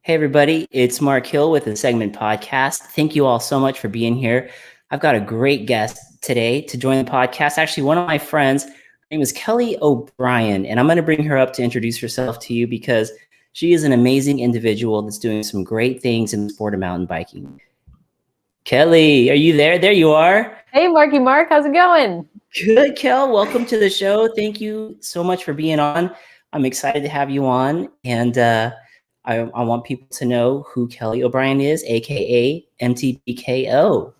Hey, everybody, it's Mark Hill with the Segment Podcast. Thank you all so much for being here. I've got a great guest today to join the podcast. Actually, one of my friends, her name is Kelly Obrien, and I'm going to bring her up to introduce herself to you because she is an amazing individual that's doing some great things in the sport of mountain biking. Kelly, are you there? There you are. Hey, Marky Mark, how's it going? Good, Kel. Welcome to the show. Thank you so much for being on. I'm excited to have you on, and I want people to know who Kelly Obrien is, aka MTBKO.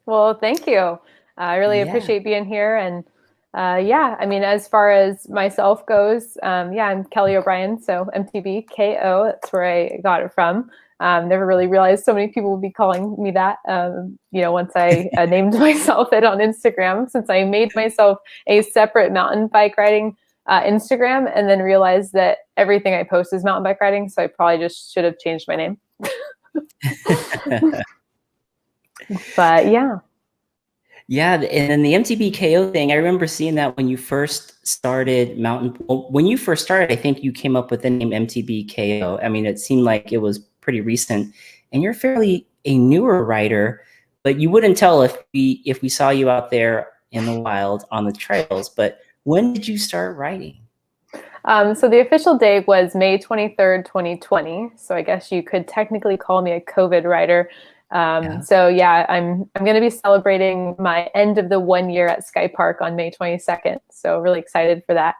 Well, thank you. I really appreciate being here. And as far as myself goes, I'm Kelly Obrien, so MTBKO, that's where I got it from. Never really realized so many people would be calling me that, once I named myself it on Instagram, since I made myself a separate mountain bike riding Instagram, and then realized that everything I post is mountain bike riding. So I probably just should have changed my name. But yeah. Yeah, and then the MTBKO thing, I remember seeing that when you first started I think you came up with the name MTBKO. I mean, it seemed like it was pretty recent, and you're fairly a newer writer, but you wouldn't tell if we saw you out there in the wild on the trails. But when did you start writing? So the official date was May 23rd, 2020. So I guess you could technically call me a COVID writer. So yeah, I'm going to be celebrating my end of the 1 year at Sky Park on May 22nd. So really excited for that.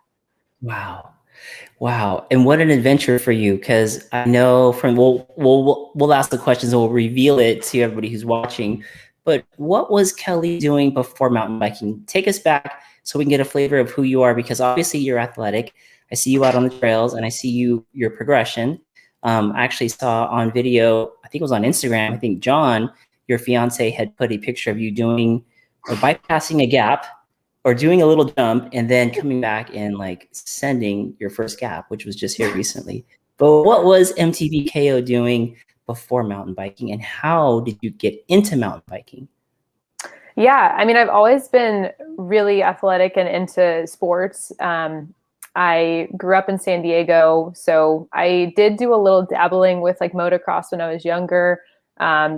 Wow. And what an adventure for you. Cause I know we'll ask the questions and we'll reveal it to everybody who's watching, but what was Kelly doing before mountain biking? Take us back so we can get a flavor of who you are, because obviously you're athletic. I see you out on the trails and I see your progression. I actually saw on video, I think it was on Instagram, I think John, your fiance, had put a picture of you doing or bypassing a gap or doing a little jump and then coming back and like sending your first gap, which was just here recently. But what was MTBKO doing before mountain biking, and how did you get into mountain biking? Yeah, I mean, I've always been really athletic and into sports. I grew up in San Diego, so I did do a little dabbling with like motocross when I was younger,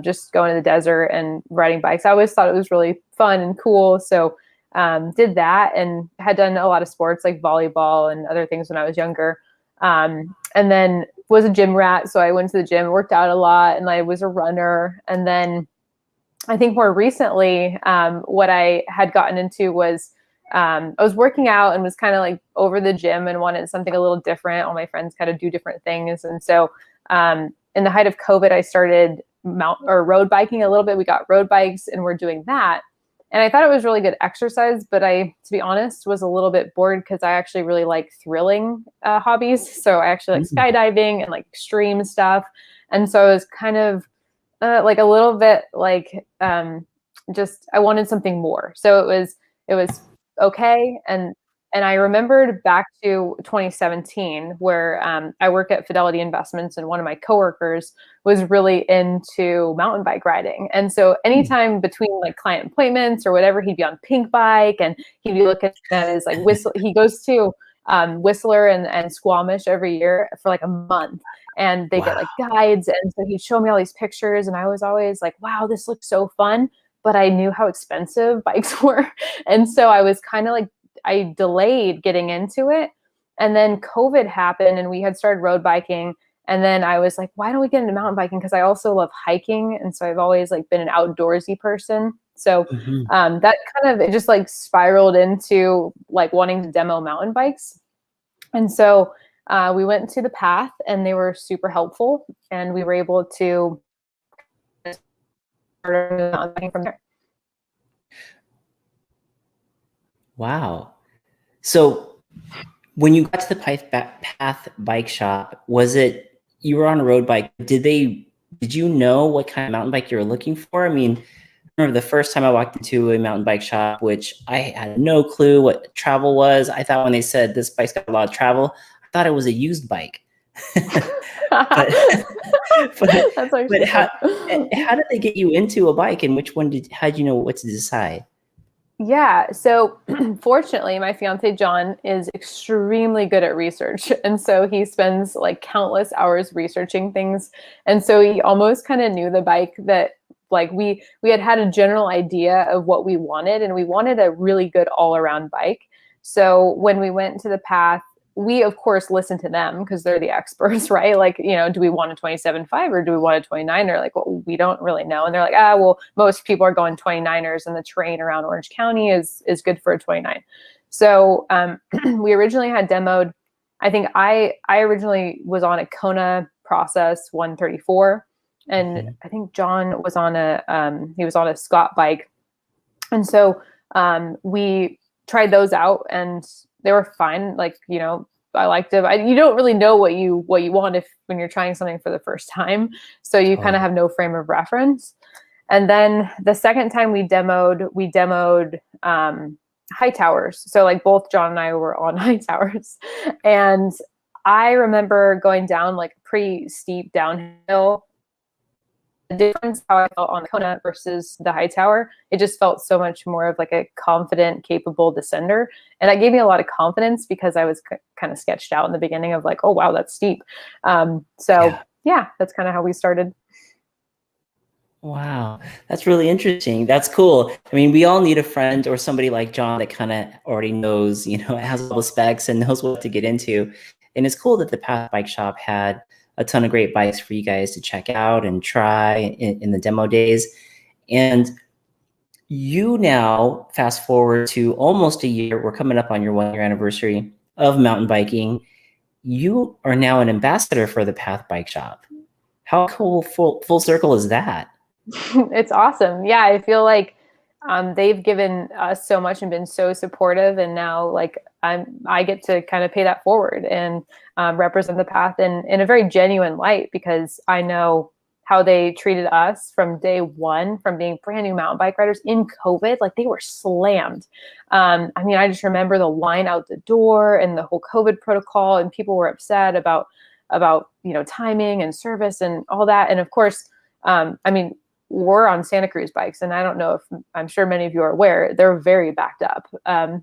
just going to the desert and riding bikes. I always thought it was really fun and cool. So did that and had done a lot of sports like volleyball and other things when I was younger. And then was a gym rat. So I went to the gym, worked out a lot, and I was a runner. And then I think more recently, what I had gotten into was I was working out and was kind of like over the gym and wanted something a little different. All my friends kind of do different things. And so in the height of COVID, I started road biking a little bit. We got road bikes and we're doing that. And I thought it was really good exercise, but I, to be honest, was a little bit bored because I actually really like thrilling hobbies. So I actually like skydiving and like extreme stuff. And so it was kind of like a little bit like just I wanted something more. So it was okay. And I remembered back to 2017 where I work at Fidelity Investments, and one of my coworkers was really into mountain bike riding. And so anytime between like client appointments or whatever, he'd be on Pink Bike and he'd be looking at his like whistle. He goes to Whistler and Squamish every year for like a month, and they get like guides. And so he'd show me all these pictures, and I was always like, wow, this looks so fun. But I knew how expensive bikes were. And so I was kind of like, I delayed getting into it. And then COVID happened and we had started road biking. And then I was like, why don't we get into mountain biking? Because I also love hiking. And so I've always like been an outdoorsy person. So that kind of, it just like spiraled into like wanting to demo mountain bikes. And so we went to the Path and they were super helpful. And we were able to start from there. Wow. So when you got to the Path bike shop, was it, you were on a road bike, did you know what kind of mountain bike you were looking for? I mean, I remember the first time I walked into a mountain bike shop, which I had no clue what travel was. I thought when they said this bike's got a lot of travel, I thought it was a used bike. but how did they get you into a bike, and how did you know what to decide? Yeah. So fortunately, my fiance John is extremely good at research. And so he spends like countless hours researching things. And so he almost kind of knew the bike that like we had a general idea of what we wanted, and we wanted a really good all-around bike. So when we went into the path, we of course listened to them because they're the experts, right? Like, do we want a 27.5 or do we want a 29er? Like, well, we don't really know. And they're like, well, most people are going 29ers and the terrain around Orange County is good for a 29. So we originally had demoed, I think I originally was on a Kona Process 134, and I think John was on a Scott bike. And so we tried those out and they were fine. Like, I liked them. You don't really know what you want when you're trying something for the first time. So you kind of have no frame of reference. And then the second time we demoed high towers. So like both John and I were on high towers. And I remember going down like pretty steep downhill. The difference how I felt on the Kona versus the high tower, it just felt so much more of like a confident, capable descender. And that gave me a lot of confidence because I was kind of sketched out in the beginning of like, oh, wow, that's steep. Yeah, that's kind of how we started. Wow, that's really interesting. That's cool. I mean, we all need a friend or somebody like John that kind of already knows, has all the specs and knows what to get into. And it's cool that the Path Bike Shop had a ton of great bikes for you guys to check out and try in the demo days. And you now, fast forward to almost a year, we're coming up on your 1-year anniversary of mountain biking. You are now an ambassador for the Path Bike Shop. How cool, full circle is that? It's awesome. Yeah, I feel like they've given us so much and been so supportive, and now like I get to kind of pay that forward and represent the Path in a very genuine light, because I know how they treated us from day one, from being brand new mountain bike riders in COVID. Like, they were slammed. I mean, I just remember the line out the door and the whole COVID protocol, and people were upset about timing and service and all that. And of course, I mean, we're on Santa Cruz bikes, and I don't know if, I'm sure many of you are aware, they're very backed up.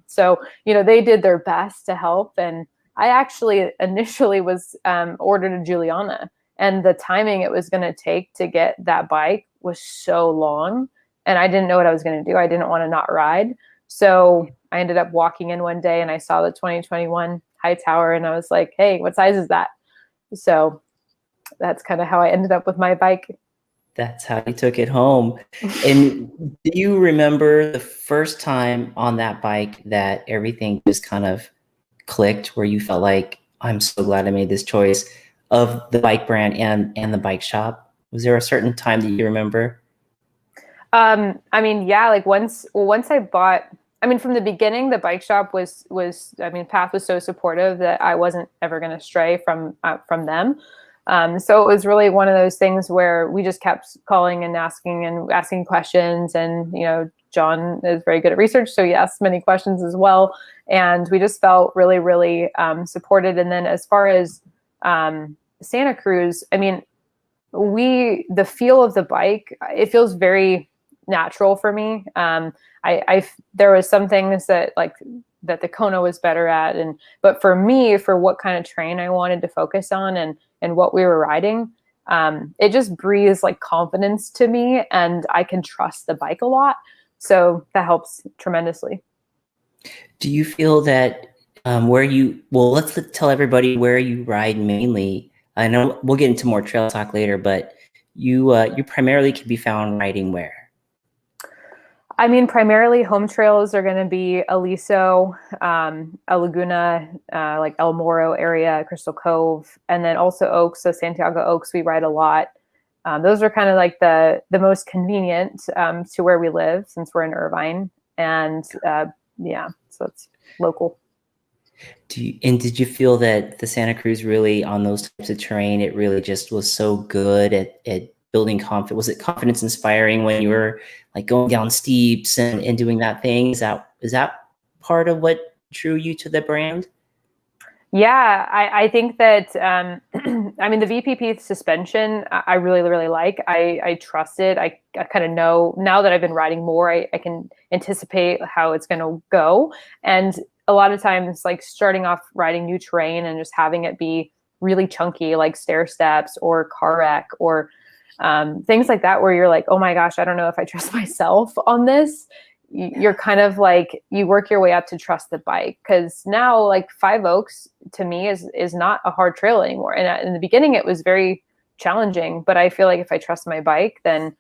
So, they did their best to help. And I actually initially was ordered a Juliana, and the timing it was going to take to get that bike was so long, and I didn't know what I was going to do. I didn't want to not ride. So I ended up walking in one day and I saw the 2021 high tower, and I was like, hey, what size is that? So that's kind of how I ended up with my bike. That's how you took it home. And do you remember the first time on that bike that everything just kind of clicked, where you felt like, I'm so glad I made this choice of the bike brand and the bike shop? Was there a certain time that you remember? I mean, yeah, like once I bought, I mean, from the beginning, the bike shop was, I mean, Path was so supportive that I wasn't ever going to stray from them. So it was really one of those things where we just kept calling and asking questions. And, John is very good at research, so he asked many questions as well. And we just felt really, really supported. And then as far as Santa Cruz, I mean, the feel of the bike, it feels very natural for me. There was some things that the Kona was better at, but for me, for what kind of terrain I wanted to focus on and what we were riding, it just breathes like confidence to me, and I can trust the bike a lot. So that helps tremendously. Do you feel that let's tell everybody where you ride mainly. I know we'll get into more trail talk later, but you primarily can be found riding where? I mean, primarily home trails are going to be Aliso, El Laguna, like El Moro area, Crystal Cove, and then also Oaks. So Santiago Oaks, we ride a lot. Those are kind of like the most convenient to where we live, since we're in Irvine. And yeah, so it's local. Did you feel that the Santa Cruz really, on those types of terrain, it really just was so good at building confidence? Was it confidence inspiring when you were like going down steeps and doing that thing? Is that part of what drew you to the brand? Yeah, I think that I mean, the VPP suspension, I really, really like. I trust it. I kind of know now that I've been riding more, I can anticipate how it's going to go. And a lot of times, like starting off riding new terrain and just having it be really chunky, like stair steps or car wreck or things like that, where you're like, oh my gosh, I don't know if I trust myself on this. You're kind of like, you work your way up to trust the bike, because now like Five Oaks to me is not a hard trail anymore. And in the beginning it was very challenging, but I feel like if I trust my bike, then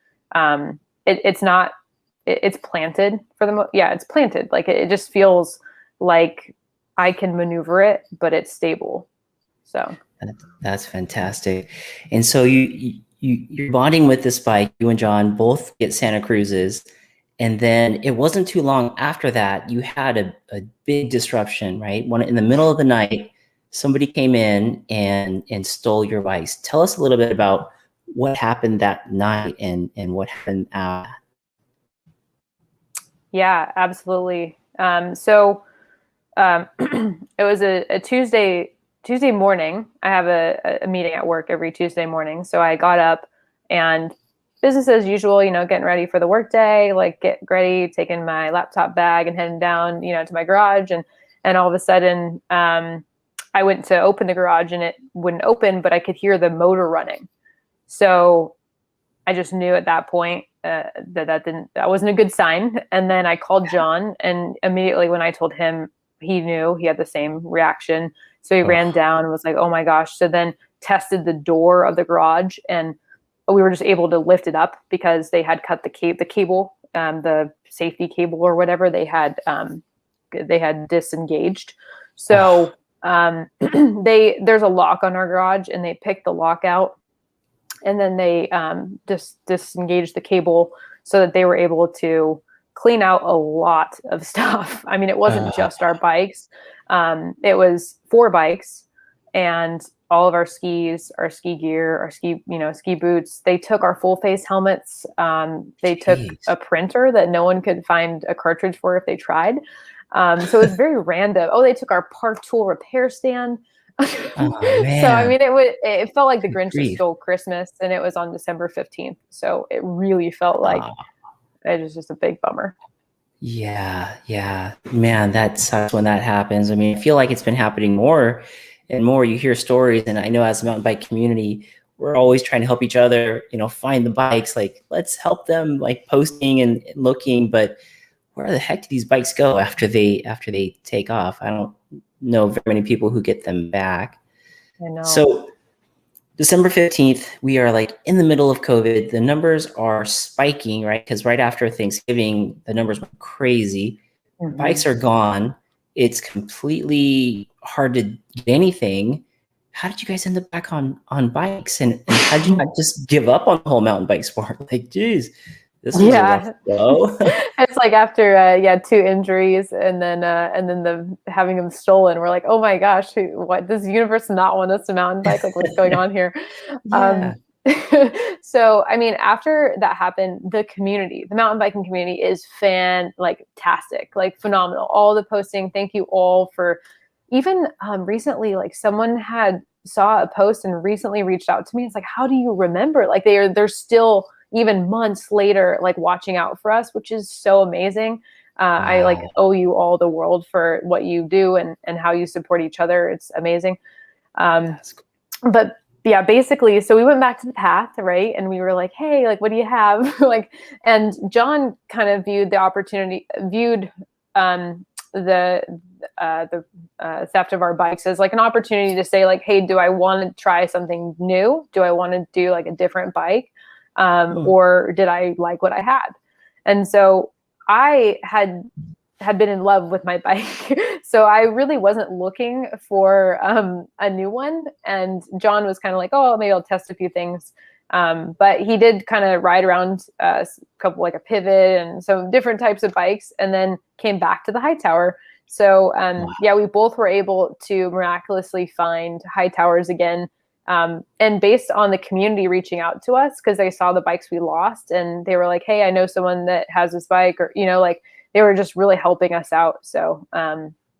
it's not, it's planted for the it's planted. Like it just feels like I can maneuver it, but it's stable. So that's fantastic. And so you're bonding with this bike. You and John both get Santa Cruz's. And then it wasn't too long after that, you had a big disruption, right? When in the middle of the night, somebody came in and stole your bikes. Tell us a little bit about what happened that night and what happened. Yeah, absolutely. So it was a Tuesday morning. I have a meeting at work every Tuesday morning. So I got up and business as usual, getting ready for the workday, like get ready, taking my laptop bag and heading down, to my garage. And all of a sudden, I went to open the garage and it wouldn't open, but I could hear the motor running. So I just knew at that point that wasn't a good sign. And then I called John, and immediately when I told him, he knew, he had the same reaction. So he ran down and was like, oh my gosh. So then tested the door of the garage, and we were just able to lift it up because they had cut the cable, the safety cable or whatever they had disengaged. So there's a lock on our garage, and they picked the lock out, and then they just disengaged the cable so that they were able to clean out a lot of stuff. I mean, it wasn't just our bikes. It was 4 bikes and all of our skis, our ski gear, our ski boots. They took our full face helmets. They took a printer that no one could find a cartridge for if they tried. So it was very random. Oh, they took our park tool repair stand. Oh, man. So I mean, it felt like the Grinch just stole Christmas, and it was on December 15th. So it really felt like it was just a big bummer. Yeah, man, that sucks when that happens. I mean, I feel like it's been happening more and more. You hear stories, and I know as a mountain bike community, we're always trying to help each other, find the bikes. Like, let's help them, like posting and looking. But where the heck do these bikes go after they take off? I don't know very many people who get them back. I know. So December 15th, we are like in the middle of COVID. The numbers are spiking, right? Because right after Thanksgiving, the numbers went crazy. Mm-hmm. Bikes are gone. It's completely hard to get anything. How did you guys end up back on bikes? And how did you not just give up on the whole mountain bike sport? Like, geez, this was a rough go. It's like after 2 injuries and then the having them stolen, we're like, oh my gosh, what does the universe not want us to mountain bike? Like, what's going on here? So I mean, after that happened, the mountain biking community is fantastic, like phenomenal. All the posting, thank you all for even recently, like someone saw a post and recently reached out to me. It's like, how do you remember? Like they're still even months later, like watching out for us, which is so amazing. Wow. I like owe you all the world for what you do and how you support each other. It's amazing. But yeah, basically, so we went back to the path, right? And we were like, hey, like, what do you have? And John kind of viewed the theft of our bikes as like an opportunity to say like, hey, do I want to try something new? Do I want to do like a different bike? Or did I like what I had? And so I had been in love with my bike. So I really wasn't looking for a new one. And John was kind of like, oh, maybe I'll test a few things. But he did kind of ride around a couple, like a Pivot and some different types of bikes, and then came back to the Hightower. So we both were able to miraculously find Hightowers again. And based on the community reaching out to us, because they saw the bikes we lost, and they were like, hey, I know someone that has this bike, or, like they were just really helping us out. So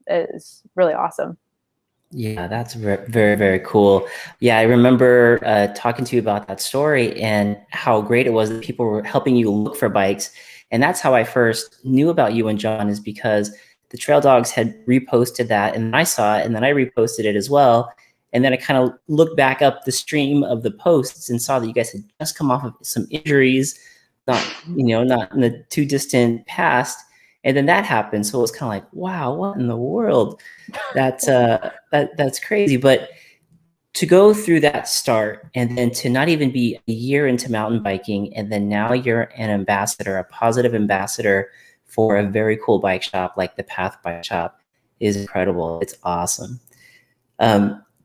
it's really awesome. Yeah, that's very, very cool. Yeah, I remember talking to you about that story and how great it was that people were helping you look for bikes. And that's how I first knew about you and John, is because the Trail Dogs had reposted that and I saw it and then I reposted it as well. And then I kind of looked back up the stream of the posts and saw that you guys had just come off of some injuries, not in the too distant past. And then that happened. So it was kind of like, wow, what in the world? That's crazy. But to go through that start and then to not even be a year into mountain biking, and then now you're an ambassador, a positive ambassador for a very cool bike shop like the Path Bike Shop, is incredible. It's awesome.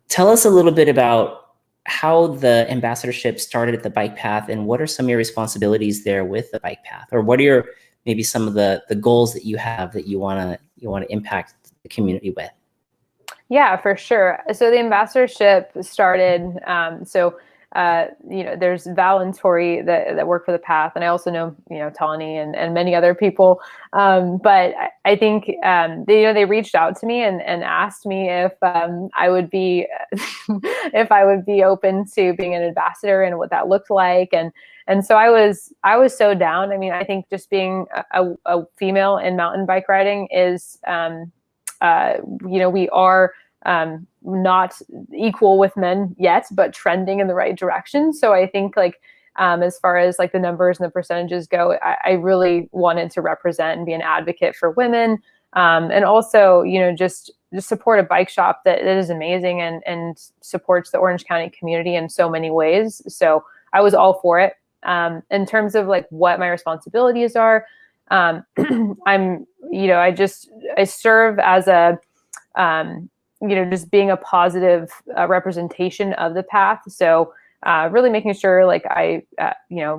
Tell us a little bit about how the ambassadorship started at the bike path, and what are some of your responsibilities there with the bike path, or what are your maybe some of the goals that you have that you want to impact the community with? Yeah, for sure. So the ambassadorship started. There's Val and Tori that work for the Path, and I also know Tawny and many other people. But I think they reached out to me and asked me if I would be if I would be open to being an ambassador and what that looked like, and so I was so down. I mean, I think just being a female in mountain bike riding is we are not equal with men yet, but trending in the right direction. So I think as far as like the numbers and the percentages go, I really wanted to represent and be an advocate for women. And also, just support a bike shop that is amazing and supports the Orange County community in so many ways. So I was all for it. In terms of like what my responsibilities are, I serve as a, just being a positive representation of the Path. So really making sure like I,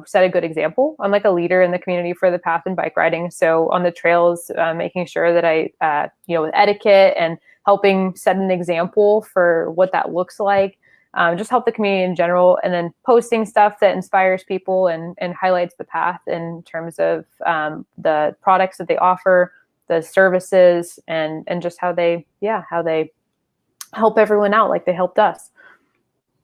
set a good example. I'm like a leader in the community for the Path and bike riding. So on the trails, making sure that I, with etiquette and helping set an example for what that looks like. Just help the community in general, and then posting stuff that inspires people and highlights the Path in terms of the products that they offer, the services, and just how they help everyone out like they helped us.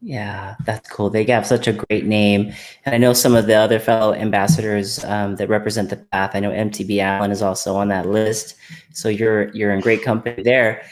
Yeah, that's cool. They have such a great name. And I know some of the other fellow ambassadors that represent the Path. I know MTB Allen is also on that list. So you're in great company there.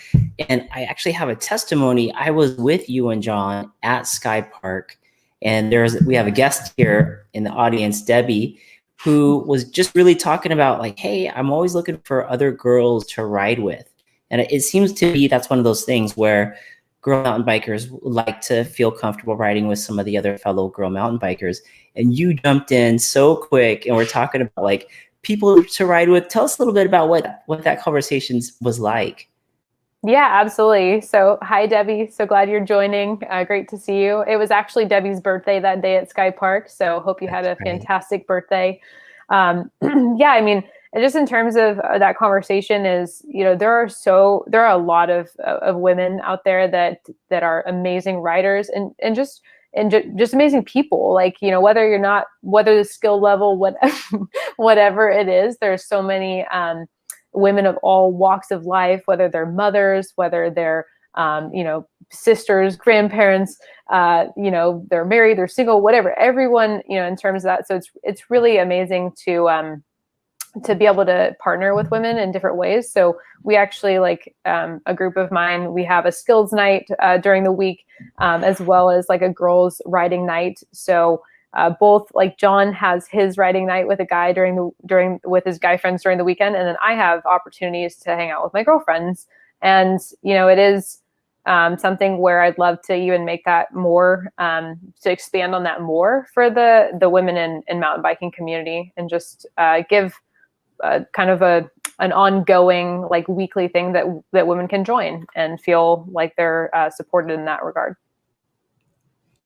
And I actually have a testimony. I was with you and John at Sky Park, and we have a guest here in the audience, Debbie, who was just really talking about like, hey, I'm always looking for other girls to ride with. And it seems to be that's one of those things where girl mountain bikers like to feel comfortable riding with some of the other fellow girl mountain bikers. And you jumped in so quick, and we're talking about like people to ride with. Tell us a little bit about what that conversation was like. Yeah, absolutely. So hi, Debbie. So glad you're joining. Great to see you. It was actually Debbie's birthday that day at Sky Park. So hope you had a fantastic birthday. Yeah, I mean, just in terms of that conversation is, there are a lot of women out there that are amazing riders and just amazing people. Like, whether the skill level, whatever it is, there's so many women of all walks of life, whether they're mothers, whether they're sisters, grandparents, they're married, they're single, whatever, everyone, in terms of that. So it's really amazing to be able to partner with women in different ways. So we actually a group of mine, we have a skills night during the week, as well as like a girls riding night. So both like John has his riding night with a guy with his guy friends during the weekend. And then I have opportunities to hang out with my girlfriends. And, it is something where I'd love to even make that more, to expand on that more for the women in mountain biking community, and just give kind of an ongoing like weekly thing that women can join and feel like they're supported in that regard.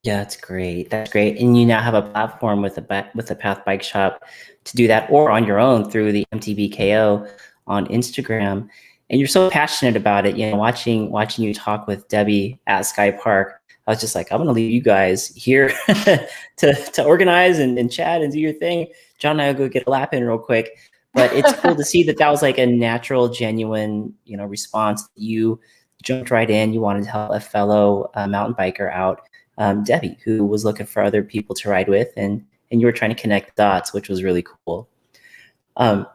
Yeah, that's great. That's great. And you now have a platform with the Path Bike Shop to do that, or on your own through the MTB KO on Instagram. And you're so passionate about it. Watching you talk with Debbie at Sky Park, I was just like, I'm going to leave you guys here to organize and chat and do your thing. John and I will go get a lap in real quick. But it's cool to see that was like a natural, genuine, response. You jumped right in. You wanted to help a fellow mountain biker out, Debbie, who was looking for other people to ride with, and you were trying to connect dots, which was really cool. I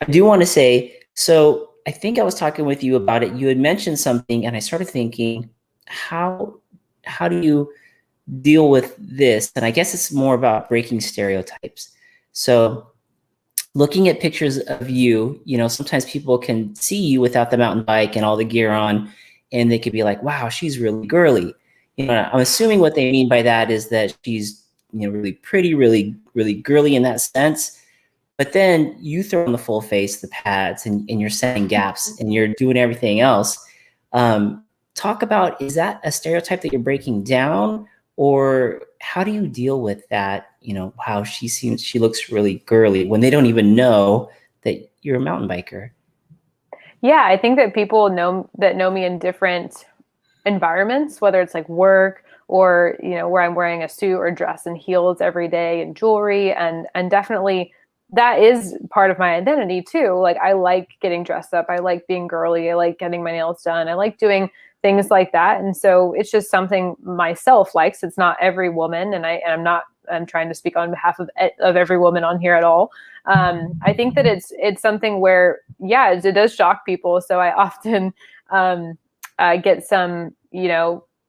do want to say, so I think I was talking with you about it. You had mentioned something, and I started thinking, how do you deal with this? And I guess it's more about breaking stereotypes. So looking at pictures of you, sometimes people can see you without the mountain bike and all the gear on, and they could be like, wow, she's really girly. I'm assuming what they mean by that is that she's, really pretty, really, really girly in that sense. But then you throw on the full face, the pads, and you're setting gaps and you're doing everything else. Talk about, is that a stereotype that you're breaking down, or how do you deal with that? How she looks really girly when they don't even know that you're a mountain biker. Yeah, I think that people know me in different environments, whether it's like work or, where I'm wearing a suit or dress and heels every day and jewelry. And definitely that is part of my identity too. Like, I like getting dressed up. I like being girly. I like getting my nails done. I like doing things like that. And so it's just something myself likes. It's not every woman. And I'm trying to speak on behalf of every woman on here at all. I think that it's something where, yeah, it does shock people. So I often get some,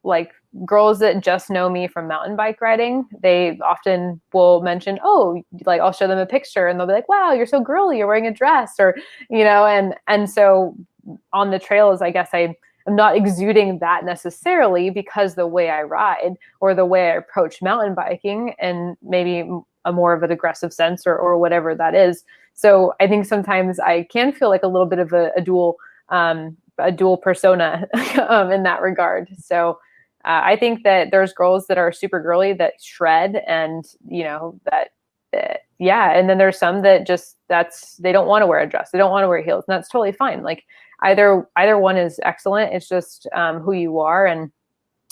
like girls that just know me from mountain bike riding. They often will mention, oh, like I'll show them a picture and they'll be like, wow, you're so girly, you're wearing a dress, or, and so on the trails, I guess I'm not exuding that necessarily, because the way I ride or the way I approach mountain biking, and maybe a more of an aggressive sense or whatever that is. So I think sometimes I can feel like a little bit of a dual persona in that regard. So I think that there's girls that are super girly that shred, and yeah. And then there's some that just, they don't want to wear a dress. They don't want to wear heels, and that's totally fine. Like either one is excellent. It's just who you are. And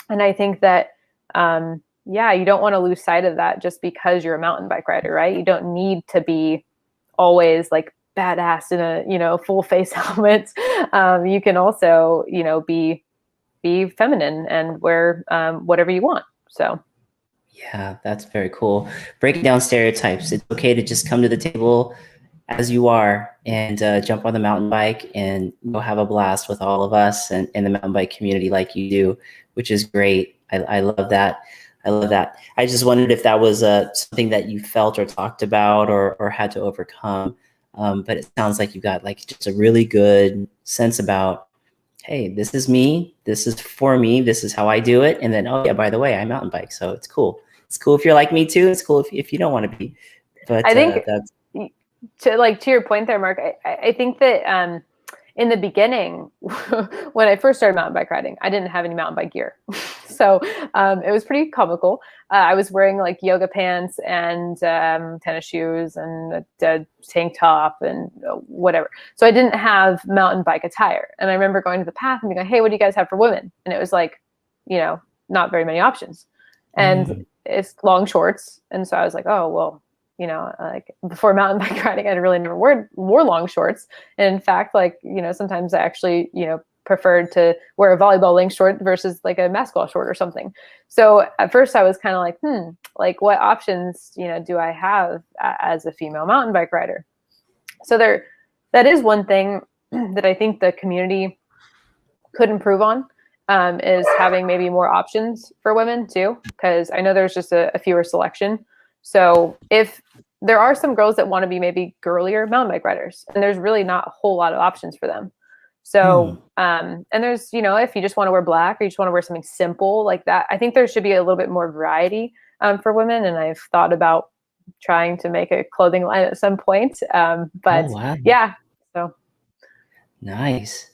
I think that, yeah, you don't want to lose sight of that just because you're a mountain bike rider, right? You don't need to be always like badass in a, full face helmet. You can also, be feminine and wear whatever you want. So. Yeah, that's very cool. Breaking down stereotypes. It's okay to just come to the table as you are and jump on the mountain bike and go have a blast with all of us and the mountain bike community like you do, which is great. I love that. I love that. I just wondered if that was something that you felt or talked about or had to overcome. But it sounds like you've got like just a really good sense about, hey, this is me. This is for me. This is how I do it. And then, oh yeah, by the way, I mountain bike. So it's cool. It's cool if you're like me too. It's cool if you don't want to be. But I think that's to your point there, Mark, I think that in the beginning, when I first started mountain bike riding, I didn't have any mountain bike gear. So it was pretty comical. I was wearing like yoga pants and tennis shoes and a tank top and whatever. So I didn't have mountain bike attire. And I remember going to the path and being like, hey, what do you guys have for women? And it was like, not very many options. And it's long shorts. And so I was like, oh, well, like before mountain bike riding, I really never wore long shorts. And in fact, like, sometimes I actually, preferred to wear a volleyball length short versus like a basketball short or something. So at first I was kind of like, like what options, do I have as a female mountain bike rider? So that is one thing that I think the community could improve on, is having maybe more options for women too. Cause I know there's just a fewer selection. So if there are some girls that want to be maybe girlier mountain bike riders, and there's really not a whole lot of options for them. So, and there's, if you just want to wear black or you just want to wear something simple like that, I think there should be a little bit more variety for women. And I've thought about trying to make a clothing line at some point. But wow. Yeah, so. Nice.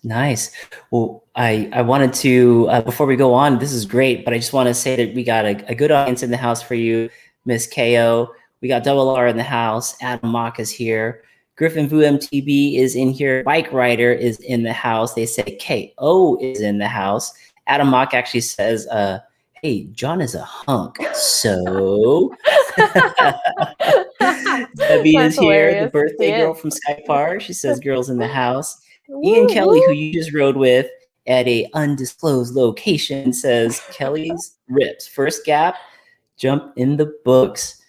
Well, I wanted to, before we go on, this is great, but I just want to say that we got a good audience in the house for you, Miss KO. We got Double R in the house. Adam Mock is here. Griffin Vu MTB is in here. Bike Rider is in the house. They say KO is in the house. Adam Mock actually says, hey, John is a hunk. So Debbie is here, the birthday girl from Sky Park. She says girls in the house. Ian Kelly, who you just rode with, at a undisclosed location, says Kelly's Rips. First gap, jump in the books.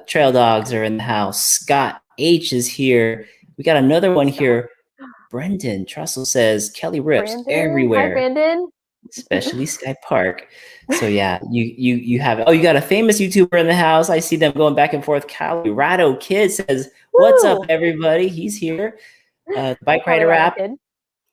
Trail Dogs are in the house. Scott H is here. We got another one here. Brendan Trussell says Kelly Rips Brandon. everywhere. Hi, Brandon. Especially Sky Park. So yeah, you have it. Oh, you got a famous YouTuber in the house. I see them going back and forth. Colorado Kid says, "What's up, everybody?" He's here. Bike Rider app.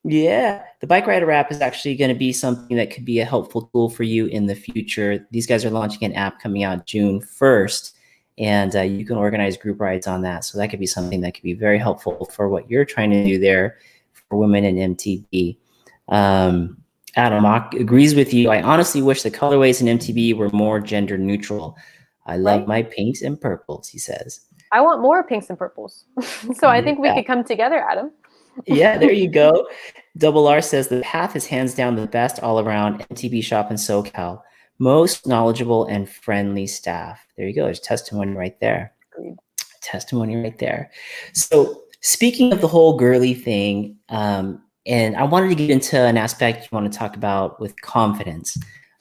Yeah, the Bike Rider app is actually going to be something that could be a helpful tool for you in the future. These guys are launching an app coming out June 1st, and you can organize group rides on that. So that could be something that could be very helpful for what you're trying to do there for women in MTB. Adam agrees with you. I honestly wish the colorways in MTB were more gender neutral. I love my pinks and purples, he says. I want more pinks and purples. So I think we could come together, Adam. Yeah, there you go. Double R says the Path is hands down the best all around MTB shop in SoCal. Most knowledgeable and friendly staff. There you go. There's testimony right there. Testimony right there. So speaking of the whole girly thing, and I wanted to get into an aspect you want to talk about with confidence.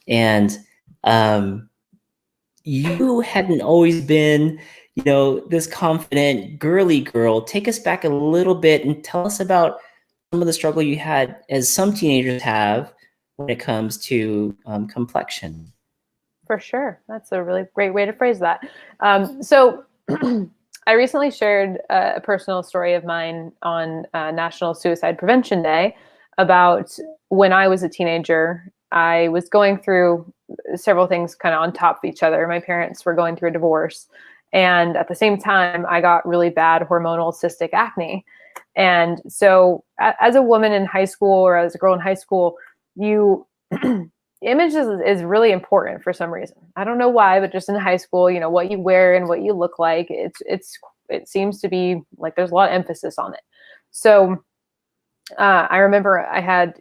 And you hadn't always been, this confident girly girl. Take us back a little bit and tell us about some of the struggle you had, as some teenagers have, when it comes to complexion. For sure. That's a really great way to phrase that. So I recently shared a personal story of mine on National Suicide Prevention Day about when I was a teenager. I was going through several things kind of on top of each other. My parents were going through a divorce. And at the same time, I got really bad hormonal cystic acne. And so as a woman in high school, or as a girl in high school, image is really important for some reason. I don't know why, but just in high school, what you wear and what you look like, it seems to be like there's a lot of emphasis on it. So I remember I had,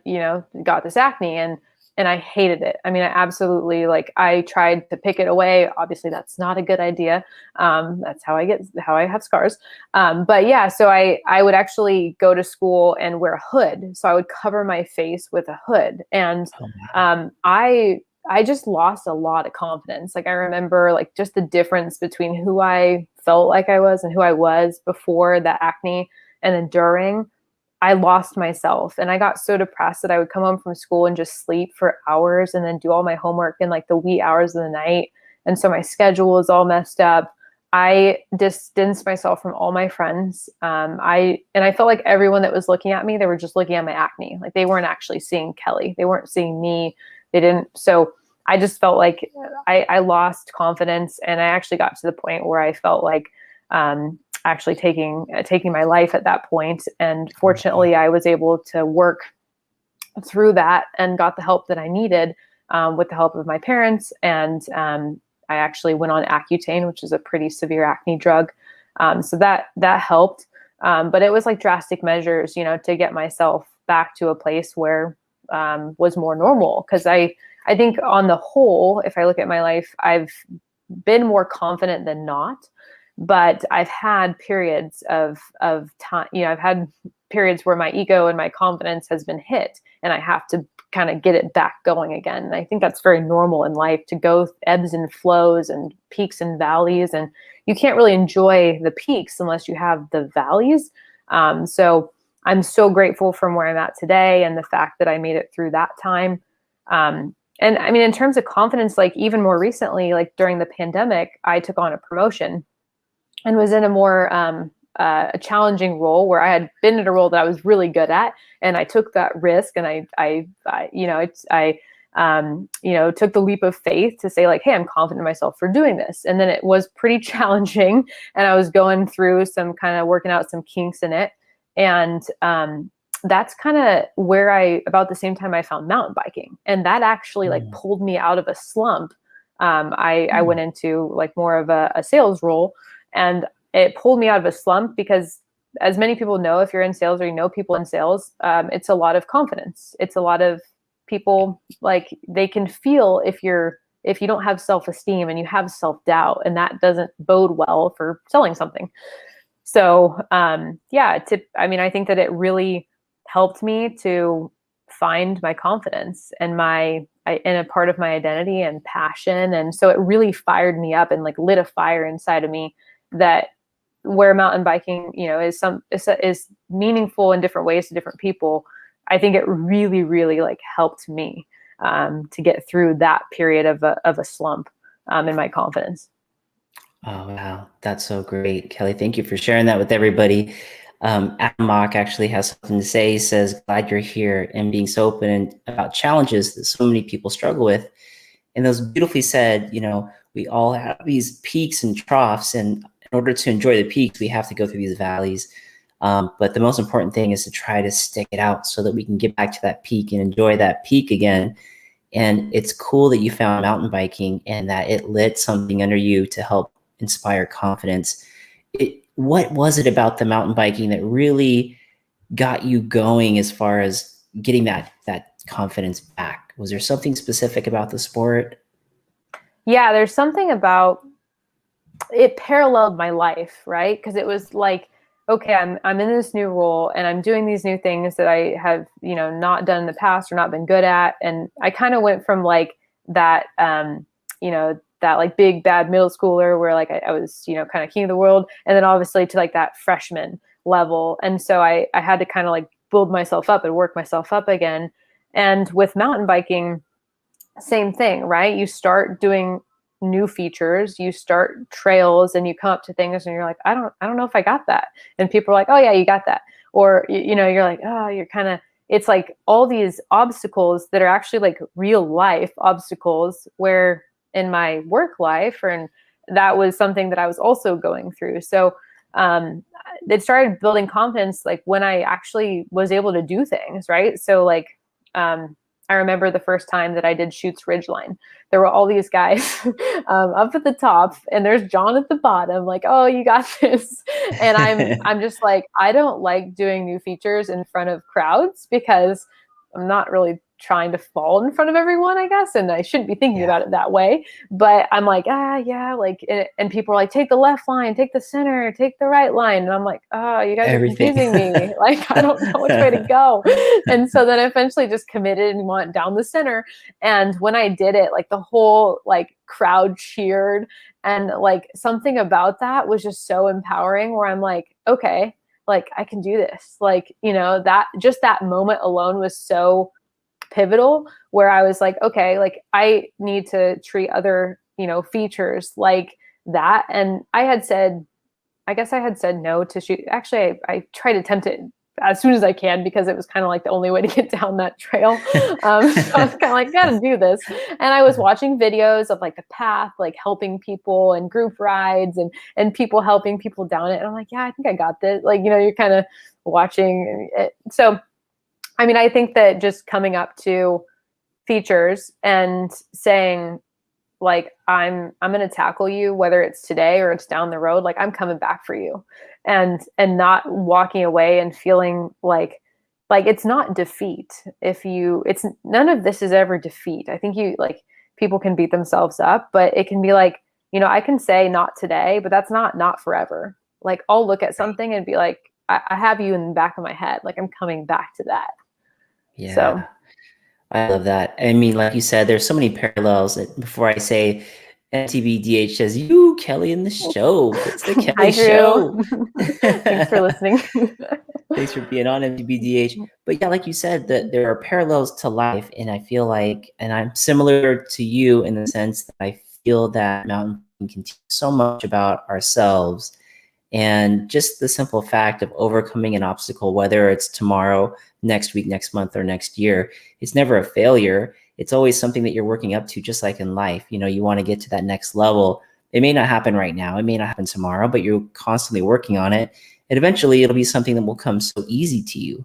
got this acne and I hated it. I mean, I absolutely, I tried to pick it away. Obviously that's not a good idea. That's how I have scars. But yeah, so I would actually go to school and wear a hood. So I would cover my face with a hood. And I just lost a lot of confidence. I remember just the difference between who I felt like I was and who I was before that acne and then during. I lost myself and I got so depressed that I would come home from school and just sleep for hours and then do all my homework in the wee hours of the night. And so my schedule was all messed up. I distanced myself from all my friends. I felt like everyone that was looking at me, they were just looking at my acne. They weren't actually seeing Kelly. They weren't seeing me. They didn't. So I just felt like I lost confidence. And I actually got to the point where I felt like, actually taking my life at that point. And fortunately, I was able to work through that and got the help that I needed with the help of my parents. And I actually went on Accutane, which is a pretty severe acne drug. So that helped. But it was drastic measures, to get myself back to a place where was more normal. Because I think on the whole, if I look at my life, I've been more confident than not. But I've had periods of time, I've had periods where my ego and my confidence has been hit and I have to kind of get it back going again. And I think that's very normal in life, to go ebbs and flows and peaks and valleys. And you can't really enjoy the peaks unless you have the valleys. So I'm so grateful from where I'm at today and the fact that I made it through that time. And I mean, in terms of confidence, even more recently, during the pandemic, I took on a promotion and was in a more a challenging role where I had been in a role that I was really good at, and I took that risk, and I took the leap of faith to say hey, I'm confident in myself for doing this. And then it was pretty challenging, and I was going through some kind of working out some kinks in it, and that's kind of where about the same time I found mountain biking, and that actually pulled me out of a slump. I went into more of a sales role. And it pulled me out of a slump because, as many people know, if you're in sales or people in sales, it's a lot of confidence. It's a lot of people, they can feel if you don't have self-esteem and you have self-doubt, and that doesn't bode well for selling something. So I think that it really helped me to find my confidence and and a part of my identity and passion. And so it really fired me up and like lit a fire inside of me that where mountain biking, you know, is meaningful in different ways to different people. I think it really, really like helped me to get through that period of a slump in my confidence. Oh, wow. That's so great. Kelly, thank you for sharing that with everybody. Adam Mock actually has something to say. He says, glad you're here and being so open about challenges that so many people struggle with. And those beautifully said, you know, we all have these peaks and troughs, and in order to enjoy the peaks, we have to go through these valleys. But the most important thing is to try to stick it out so that we can get back to that peak and enjoy that peak again. And it's cool that you found mountain biking and that it lit something under you to help inspire confidence. What was it about the mountain biking that really got you going as far as getting that confidence back? Was there something specific about the sport? Yeah, there's something about it paralleled my life, right? Because it was like, okay, I'm in this new role and I'm doing these new things that I have, you know, not done in the past or not been good at. And I kind of went from like that, you know, that like big bad middle schooler where like I was, you know, kind of king of the world, and then obviously to like that freshman level. And so I had to kind of like build myself up and work myself up again. And with mountain biking, same thing, right? You start doing new features, you start trails, and you come up to things and you're like, I don't know if I got that. And people are like, oh yeah, you got that. Or, you know, you're like, oh, you're kind of, it's like all these obstacles that are actually like real life obstacles, where in my work life, and that was something that I was also going through. So it started building confidence like when I actually was able to do things, right? So like I remember the first time that I did Chutes Ridgeline. There were all these guys up at the top, and there's John at the bottom. Like, oh, you got this. And I'm just like, I don't like doing new features in front of crowds because I'm not really trying to fall in front of everyone, I guess. And I shouldn't be thinking about it that way. But I'm like, yeah, like, and people are like, take the left line, take the center, take the right line. And I'm like, oh, you guys are confusing me. Like, I don't know which way to go. And so then I eventually just committed and went down the center. And when I did it, like the whole like crowd cheered. And like something about that was just so empowering, where I'm like, okay, like I can do this. Like, you know, that just that moment alone was so pivotal, where I was like, okay, like I need to treat other, you know, features like that. And I guess I had said no to shoot. Actually, I tried to attempt it as soon as I can, because it was kind of like the only way to get down that trail. So I was kind of like, gotta do this. And I was watching videos of like the path, like helping people and group rides and people helping people down it. And I'm like, yeah, I think I got this. Like, you know, you're kind of watching it. So I mean, I think that just coming up to features and saying, like, I'm going to tackle you, whether it's today or it's down the road, like I'm coming back for you, and not walking away and feeling like it's not defeat. It's none of this is ever defeat. I think like people can beat themselves up, but it can be like, you know, I can say not today, but that's not forever. Like I'll look at something and be like, I have you in the back of my head. Like I'm coming back to that. Yeah. So I love that. I mean, like you said, there's so many parallels. Before I say MTB DH says, you, Kelly, in the show. It's the Kelly show. Thanks for listening. Thanks for being on MTB DH. But yeah, like you said, that there are parallels to life. And I feel like, and I'm similar to you in the sense that I feel that mountain biking can teach so much about ourselves. And just the simple fact of overcoming an obstacle, whether it's tomorrow, next week, next month, or next year, it's never a failure. It's always something that you're working up to, just like in life. You know, you want to get to that next level. It may not happen right now. It may not happen tomorrow, but you're constantly working on it. And eventually it'll be something that will come so easy to you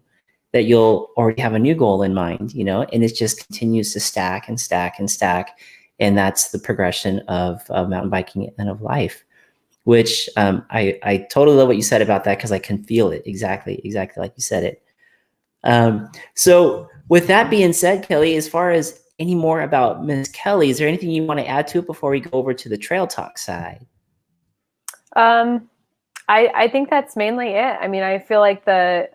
that you'll already have a new goal in mind, you know, and it just continues to stack and stack and stack. And that's the progression of mountain biking and of life. Which I totally love what you said about that, because I can feel it exactly like you said it. So with that being said, Kelly, as far as any more about Miss Kelly, is there anything you want to add to it before we go over to the trail talk side? I think that's mainly it. I mean, I feel like I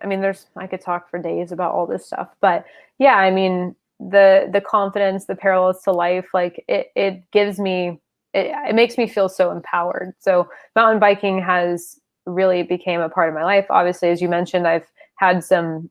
could talk for days about all this stuff, but yeah, I mean, the confidence, the parallels to life, like it gives me, it makes me feel so empowered. So mountain biking has really became a part of my life. Obviously, as you mentioned, I've had some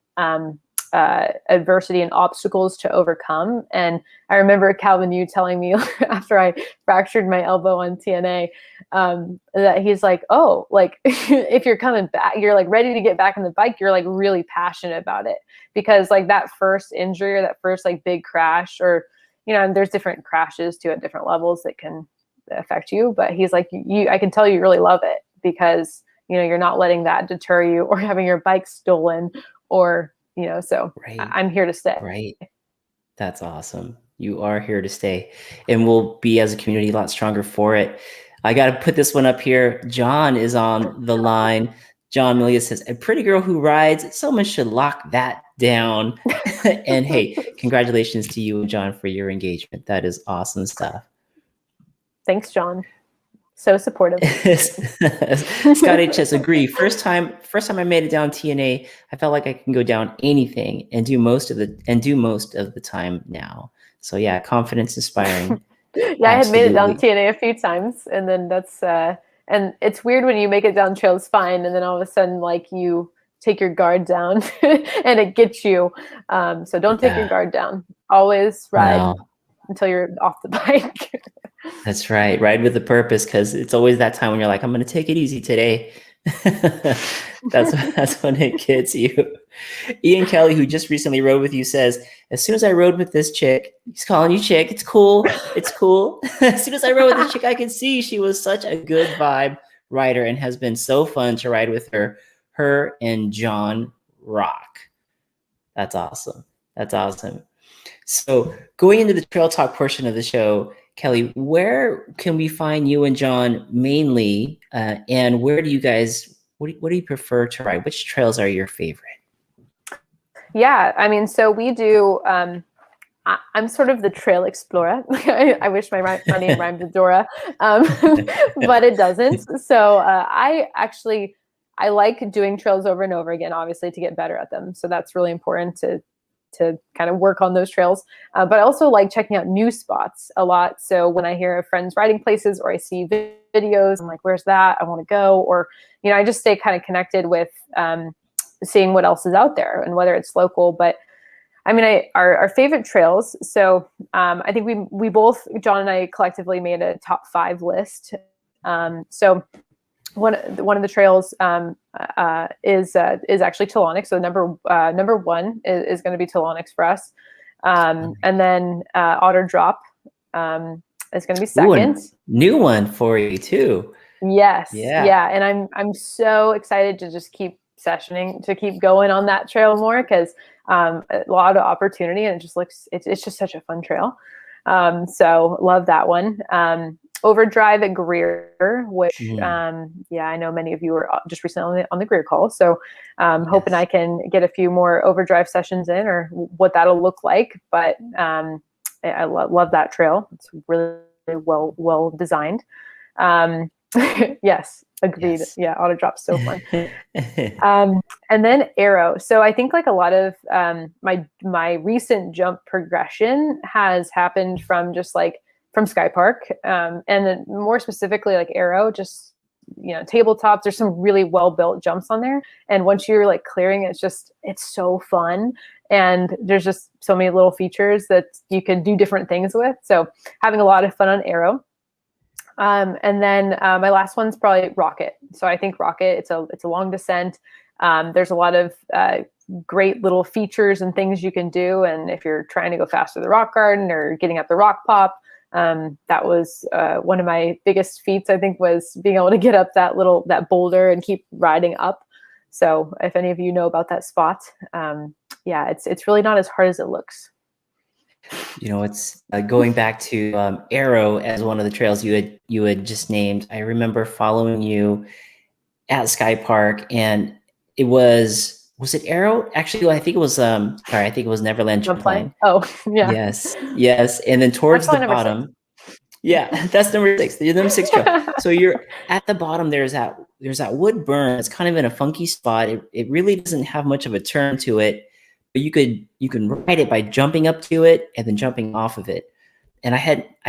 adversity and obstacles to overcome. And I remember, Calvin, you telling me after I fractured my elbow on TNA, that he's like, oh, like if you're coming back, you're like ready to get back on the bike, you're like really passionate about it. Because like that first injury or that first like big crash, or, you know, and there's different crashes too at different levels that can affect you. But he's like, I can tell you really love it because, you know, you're not letting that deter you, or having your bike stolen, or, you know, so Right. I'm here to stay. Right. That's awesome. You are here to stay, and we'll be as a community a lot stronger for it. I got to put this one up here. John is on the line. John Melia says, a pretty girl who rides, someone should lock that down. And hey, congratulations to you and John for your engagement. That is awesome stuff. Thanks, John. So supportive. Scott HS, agree. First time I made it down TNA, I felt like I can go down anything and do most of the time now. So yeah, confidence inspiring. Yeah, I had made it down TNA a few times, and then that's and it's weird when you make it down trails fine, and then all of a sudden like you take your guard down and it gets you. So don't take your guard down. Always ride until you're off the bike. That's right. Ride with a purpose, because it's always that time when you're like, I'm going to take it easy today. That's when it gets you. Ian Kelly, who just recently rode with you, says, as soon as I rode with this chick, he's calling you chick. It's cool. It's cool. As soon as I rode with this chick, I could see she was such a good vibe rider and has been so fun to ride with her. Her and John rock. That's awesome. That's awesome. So going into the trail talk portion of the show, Kelly, where can we find you and John mainly? And where do you guys, what do you prefer to ride? Which trails are your favorite? Yeah, I mean, so we do, I'm sort of the trail explorer. I wish my name rhymed with Dora, but it doesn't. So I like doing trails over and over again, obviously, to get better at them. So that's really important to kind of work on those trails. But I also like checking out new spots a lot. So when I hear of friends riding places, or I see videos, I'm like, where's that? I want to go. Or, you know, I just stay kind of connected with seeing what else is out there, and whether it's local. But I mean, our favorite trails. So I think we both, John and I, collectively made a top 5 list. So one of the trails is actually Telonics. So number 1 is going to be Telonics for us, and then Otter Drop is going to be second. Ooh, new one for you too. Yes, yeah, and I'm so excited to just keep sessioning, to keep going on that trail more, because a lot of opportunity, and it's just such a fun trail. So love that one. Overdrive at Greer, which I know many of you were just recently on the Greer call, so hoping I can get a few more overdrive sessions in, or what that'll look like. But I love that trail. It's really well designed. Yes, agreed. Yes. Yeah, Auto Drop's so fun. And then Arrow. So I think like a lot of my recent jump progression has happened from just like from Sky Park, and then more specifically like Arrow, just, you know, tabletops. There's some really well built jumps on there, and once you're like clearing, it's so fun, and there's just so many little features that you can do different things with. So having a lot of fun on Arrow. And then my last one's probably Rocket. So I think Rocket, it's a long descent. There's a lot of great little features and things you can do. And if you're trying to go faster the rock garden, or getting up the rock pop, that was one of my biggest feats, I think, was being able to get up that boulder and keep riding up. So if any of you know about that spot, it's really not as hard as it looks. You know, it's going back to Arrow as one of the trails you had just named. I remember following you at Sky Park, and it was it Arrow? Actually, I think it was I think it was Neverland Jump-Line. Oh, yeah. Yes. And then towards the bottom. Yeah, that's number 6. You're number 6 trail. So you're at the bottom. There's that that wood berm. It's kind of in a funky spot. It really doesn't have much of a turn to it, but you can ride it by jumping up to it and then jumping off of it. And I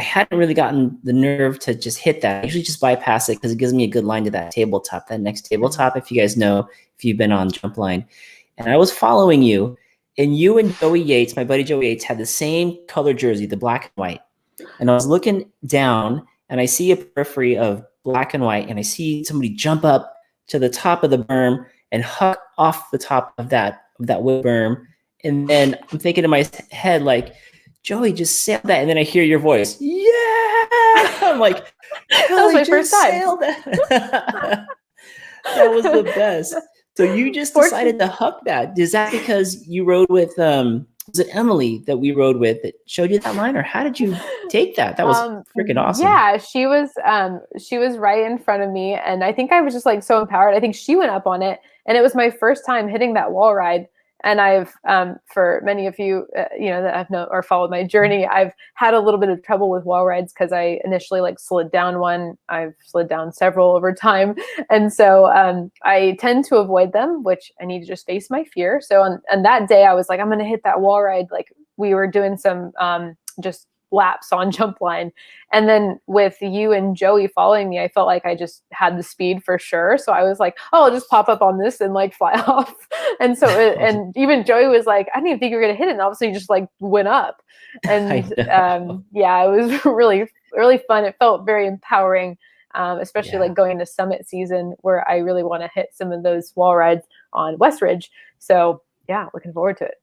hadn't really gotten the nerve to just hit that. I usually just bypass it because it gives me a good line to that tabletop, that next tabletop. If you guys know, if you've been on Jump Line, and I was following you, and you and Joey Yates, my buddy Joey Yates, had the same color jersey, the black and white. And I was looking down, and I see a periphery of black and white, and I see somebody jump up to the top of the berm and huck off the top of that wood berm. And then I'm thinking in my head, like, Joey just sailed that. And then I hear your voice. Yeah. I'm like, that was my first time. Sailed that. That was the best. So you just decided to huck that. Is that because you rode with, was it Emily that we rode with that showed you that line, or how did you take that? That was freaking awesome. Yeah, she was right in front of me, and I think I was just like so empowered. I think she went up on it, and it was my first time hitting that wall ride. And I've, for many of you, that have known or followed my journey, I've had a little bit of trouble with wall rides because I initially like slid down one. I've slid down several over time. And so I tend to avoid them, which I need to just face my fear. So on that day, I was like, I'm going to hit that wall ride. Like we were doing some just laps on Jump Line. And then with you and Joey following me, I felt like I just had the speed for sure. So I was like, oh, I'll just pop up on this and like fly off. And so, and even Joey was like, I didn't even think you were going to hit it. And obviously you just like went up. And yeah, it was really, really fun. It felt very empowering, especially like going to summit season where I really want to hit some of those wall rides on West Ridge. So yeah, looking forward to it.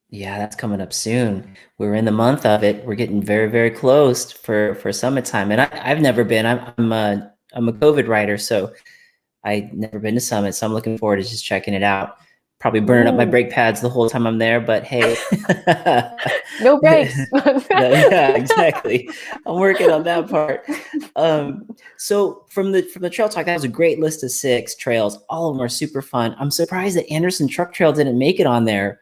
Yeah, that's coming up soon. We're in the month of it. We're getting very, very close for summertime. And I've never been. I'm a COVID rider, so I've never been to Summit. So I'm looking forward to just checking it out. Probably burning up my brake pads the whole time I'm there, but hey. No brakes. Yeah, exactly. I'm working on that part. So from the trail talk, that was a great list of 6 trails. All of them are super fun. I'm surprised that Anderson Truck Trail didn't make it on there.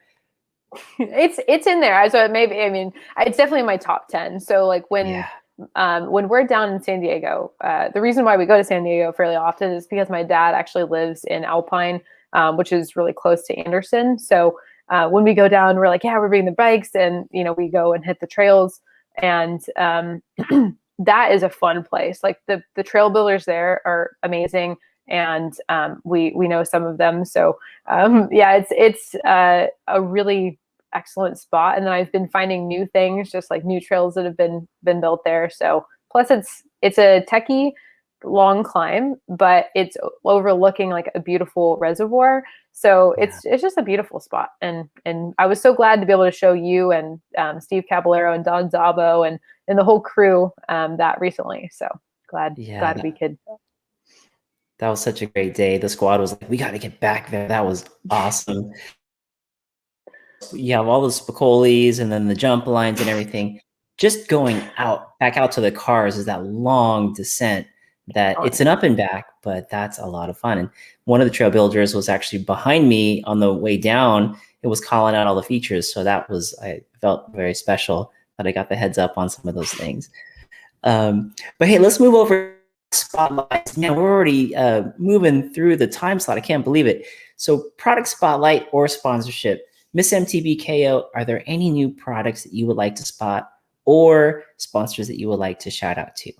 It's in there. So maybe, I mean, it's definitely in my top 10. So like when we're down in San Diego, the reason why we go to San Diego fairly often is because my dad actually lives in Alpine, which is really close to Anderson. So when we go down, we're like, yeah, we're bringing the bikes, and we go and hit the trails, and that is a fun place. Like the trail builders there are amazing. And we know some of them. So yeah, it's a really excellent spot. And then I've been finding new things, just like new trails that have been built there. So plus it's a techie long climb, but it's overlooking like a beautiful reservoir. So it's just a beautiful spot. And I was so glad to be able to show you and Steve Caballero and Don Zabo and the whole crew that recently. So glad we could. That was such a great day. The squad was like, we got to get back there. That was awesome. You have all the Spicolis and then the jump lines and everything. Just going back out to the cars is that long descent that it's an up and back, but that's a lot of fun. And one of the trail builders was actually behind me on the way down. It was calling out all the features. So I felt very special that I got the heads up on some of those things. But hey, let's move over spotlights. Now we're already moving through the time slot. I can't believe it. So product spotlight or sponsorship. Miss MTB KO, are there any new products that you would like to spot or sponsors that you would like to shout out to?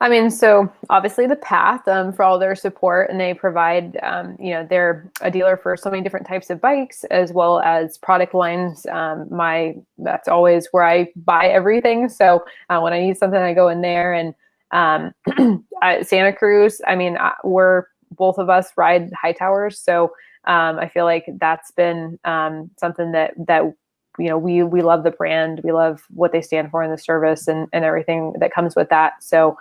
I mean, so obviously the Path for all their support, and they provide, they're a dealer for so many different types of bikes as well as product lines. That's always where I buy everything. So when I need something, I go in there. And Santa Cruz, I mean, both of us ride high towers. So I feel like that's been something that we love the brand. We love what they stand for in the service and everything that comes with that. So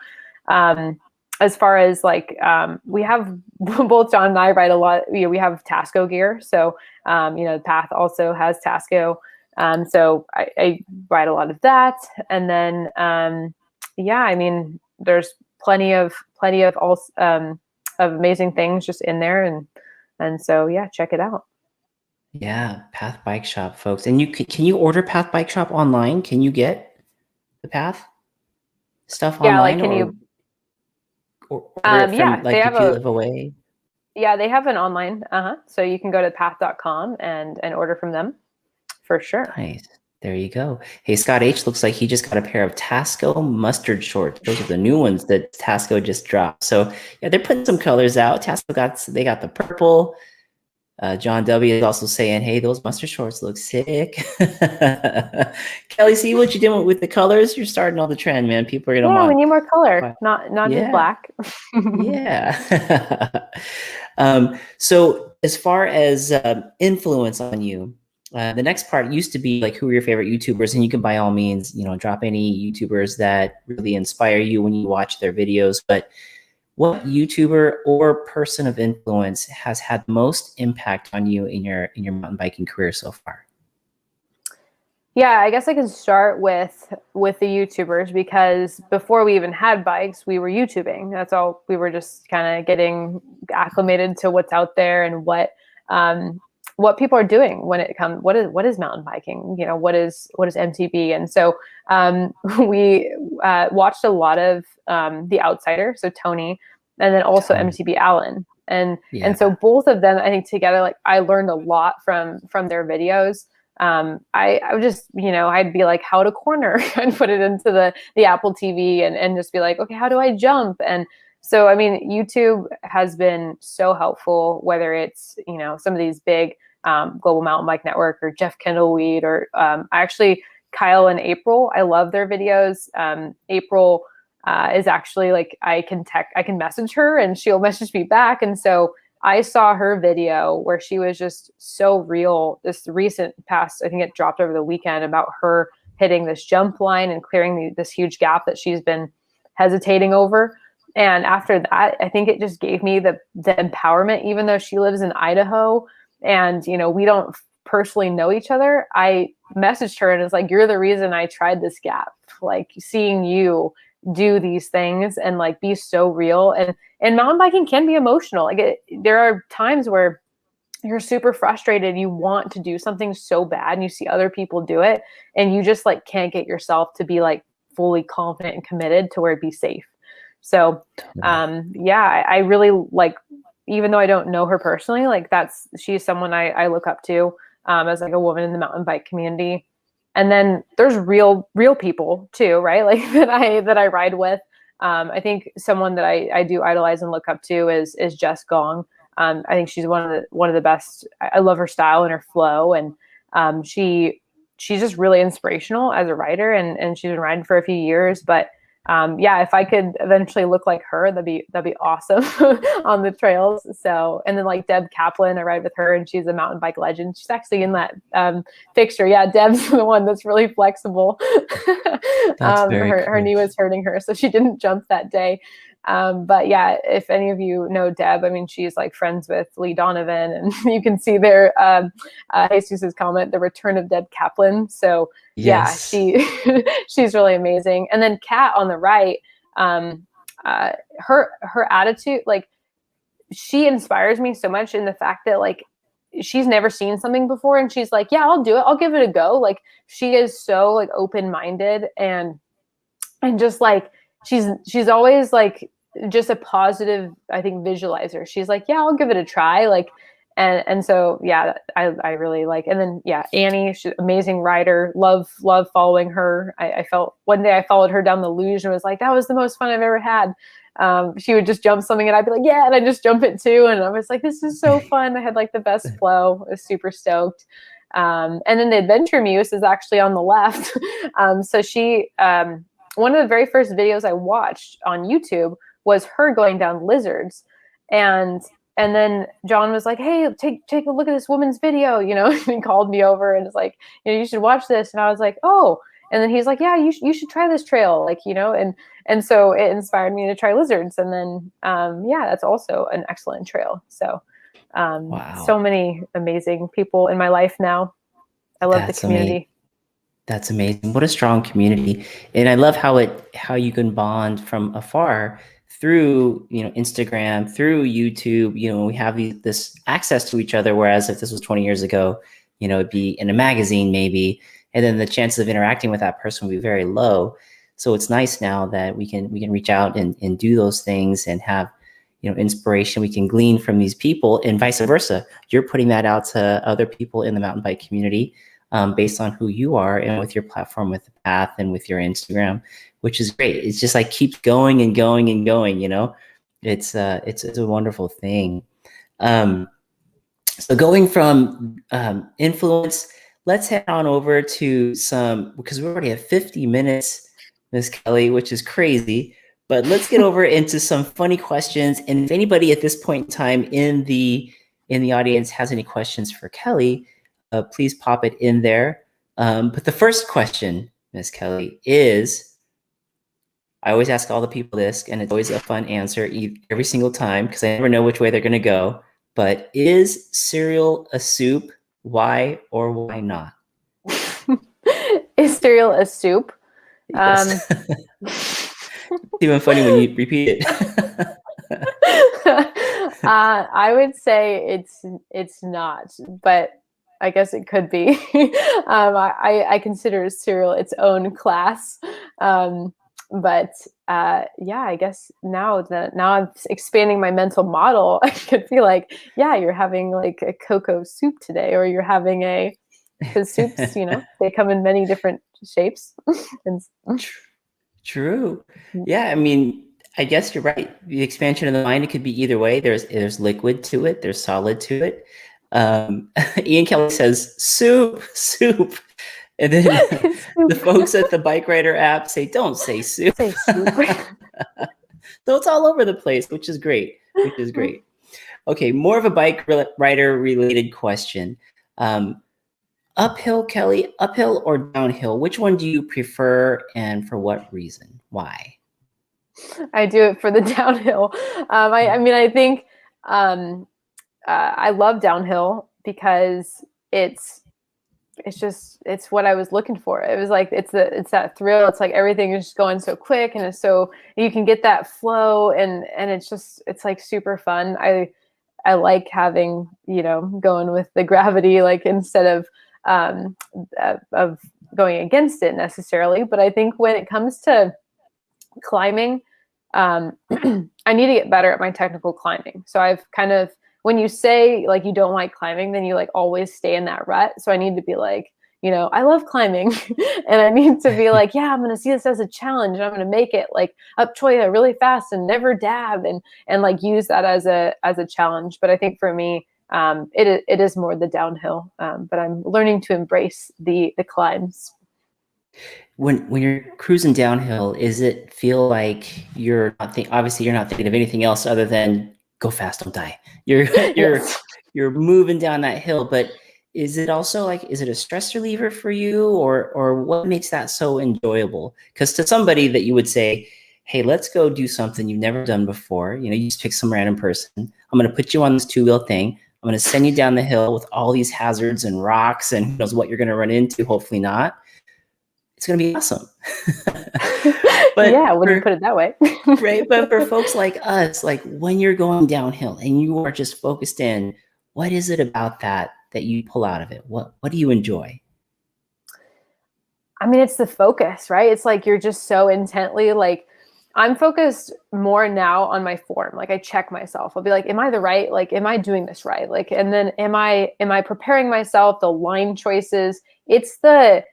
as far as like, we have both John and I ride a lot, we have Tasco gear. So, the Path also has Tasco. So I ride a lot of that. And then, I mean, there's plenty of amazing things just in there. And so, yeah, check it out. Yeah. Path Bike Shop, folks. And can you order Path Bike Shop online? Can you get the Path stuff online? Like, order it Yeah, from, like, if you live away? yeah, they have an online, so you can go to path.com and order from them for sure. Nice. There you go. Hey, Scott H looks like he just got a pair of Tasco mustard shorts. Those are the new ones that Tasco just dropped. So yeah, they're putting some colors out. They got the purple. John W is also saying, hey, those mustard shorts look sick. Kelly, see what you did with the colors? You're starting on the trend, man. People are gonna Yeah, we want. need more color, not just Yeah. black. Yeah. So as far as influence on you, the next part used to be like, who are your favorite YouTubers? And you can by all means, drop any YouTubers that really inspire you when you watch their videos. But what YouTuber or person of influence has had most impact on you in your mountain biking career so far? Yeah, I guess I can start with the YouTubers, because before we even had bikes, we were YouTubing. That's all. We were just kind of getting acclimated to what's out there and what people are doing when it comes. What is mountain biking? What is MTB? And so we watched a lot of The Outsider, so Tony, and then also MTB Allen. And so both of them, I think together, like, I learned a lot from their videos. I would just, I'd be like, how to corner and put it into the Apple TV and just be like, okay, how do I jump? And so, I mean, YouTube has been so helpful, whether it's, some of these big Global Mountain Bike Network or Jeff Kendall-Weed or Kyle and April. I love their videos. April is actually like, I can message her and she'll message me back. And so I saw her video where she was just so real. This recent past, I think it dropped over the weekend, about her hitting this jump line and clearing this huge gap that she's been hesitating over. And after that, I think it just gave me the empowerment, even though she lives in Idaho and, we don't personally know each other. I messaged her and it's like, you're the reason I tried this gap. Like, seeing you do these things and like be so real, and mountain biking can be emotional. Like, there are times where you're super frustrated, you want to do something so bad and you see other people do it and you just like can't get yourself to be like fully confident and committed to where it'd be safe. So I really like, even though I don't know her personally, like she's someone I look up to as like a woman in the mountain bike community. And then there's real people too, right? Like that I ride with. I think someone that I do idolize and look up to is Jess Gong. I think she's one of the best. I love her style and her flow, and she's just really inspirational as a rider, and she's been riding for a few years. But if I could eventually look like her, that'd be awesome on the trails. So, and then like Deb Kaplan, I ride with her and she's a mountain bike legend. She's actually in that picture. Yeah. Deb's the one that's really flexible. Her knee was hurting her, so she didn't jump that day. But yeah, if any of you know Deb, I mean, she's like friends with Lee Donovan, and you can see there, Jesus's comment, the return of Deb Kaplan. So yes. Yeah, she's really amazing. And then Kat on the right, her attitude, like, she inspires me so much in the fact that like she's never seen something before and she's like, yeah, I'll do it. I'll give it a go. Like, she is so like open-minded and just like, she's always like just a positive, I think, visualizer. She's like, yeah, I'll give it a try. Like, and so, yeah, I really like, and then, yeah, Annie, she's an amazing rider. Love following her. I felt one day I followed her down the luge and was like, that was the most fun I've ever had. She would just jump something and I'd be like, yeah, and I just jump it too. And I was like, this is so fun. I had like the best flow. I was super stoked. And then the Adventure Muse is actually on the left. So she, one of the very first videos I watched on YouTube was her going down lizards. And then John was like, hey, take a look at this woman's video, and he called me over and was like, you should watch this. And I was like, oh, and then he's like, yeah, you should try this trail. Like, and so it inspired me to try lizards. And then, that's also an excellent trail. So, Wow. So many amazing people in my life now. I love the community. That's amazing. What a strong community. And I love how you can bond from afar through, Instagram, through YouTube. We have this access to each other. Whereas if this was 20 years ago, it'd be in a magazine maybe, and then the chances of interacting with that person would be very low. So it's nice now that we can reach out and do those things and have, inspiration we can glean from these people, and vice versa. You're putting that out to other people in the mountain bike community, based on who you are and with your platform, with the path and with your Instagram, which is great. It's just like keeps going and going and going, it's a wonderful thing. So going from influence, let's head on over to some, because we already have 50 minutes, Miss Kelly, which is crazy. But let's get over into some funny questions. And if anybody at this point in time in the audience has any questions for Kelly, please pop it in there. But the first question, Miss Kelly, is, I always ask all the people this, and it's always a fun answer every single time because I never know which way they're going to go. But is cereal a soup? Why or why not? Is cereal a soup? Yes. It's even funny when you repeat it. I would say it's not, but I guess it could be. I consider cereal its own class. But yeah, I guess now I'm expanding my mental model, I could be like, yeah, you're having like a cocoa soup today, or you're having because soups, they come in many different shapes. True. Yeah, I mean, I guess you're right. The expansion of the mind, it could be either way. There's liquid to it. There's solid to it. Ian Kelly says soup. And then the folks at the Bike Rider app say, don't say soup. Say soup. So it's all over the place, which is great. Okay, more of a bike rider related question. Uphill, Kelly, uphill or downhill? Which one do you prefer, and for what reason? Why? I do it for the downhill. I mean, I think I love downhill because it's what I was looking for. It was like it's that thrill. It's like everything is just going so quick, and you can get that flow, and it's like super fun. I like having going with the gravity, like instead of going against it necessarily. But I think when it comes to climbing, I need to get better at my technical climbing. So I've kind of, when you say like you don't like climbing, then you like always stay in that rut. So I need to be like, I love climbing, and I need to be like, yeah, I'm going to see this as a challenge, and I'm going to make it like up Choya really fast and never dab, and like use that as a challenge. But I think for me, it is more the downhill, but I'm learning to embrace the climbs. When you're cruising downhill, is it feel like you're not obviously you're not thinking of anything else other than go fast, don't die. You're moving down that hill, but is it also like, is it a stress reliever for you, or what makes that so enjoyable? Because to somebody that you would say, hey, let's go do something you've never done before. You just pick some random person. I'm going to put you on this 2-wheel thing. I'm going to send you down the hill with all these hazards and rocks and who knows what you're going to run into. Hopefully not. It's going to be awesome. But yeah, when you put it that way. Right. But for folks like us, like when you're going downhill and you are just focused in, what is it about that you pull out of it? What do you enjoy? I mean, it's the focus, right? It's like, you're just so intently, like, I'm focused more now on my form. Like I check myself. I'll be like, am I the right? Like, am I doing this right? Like, and then am I preparing myself, the line choices? It's the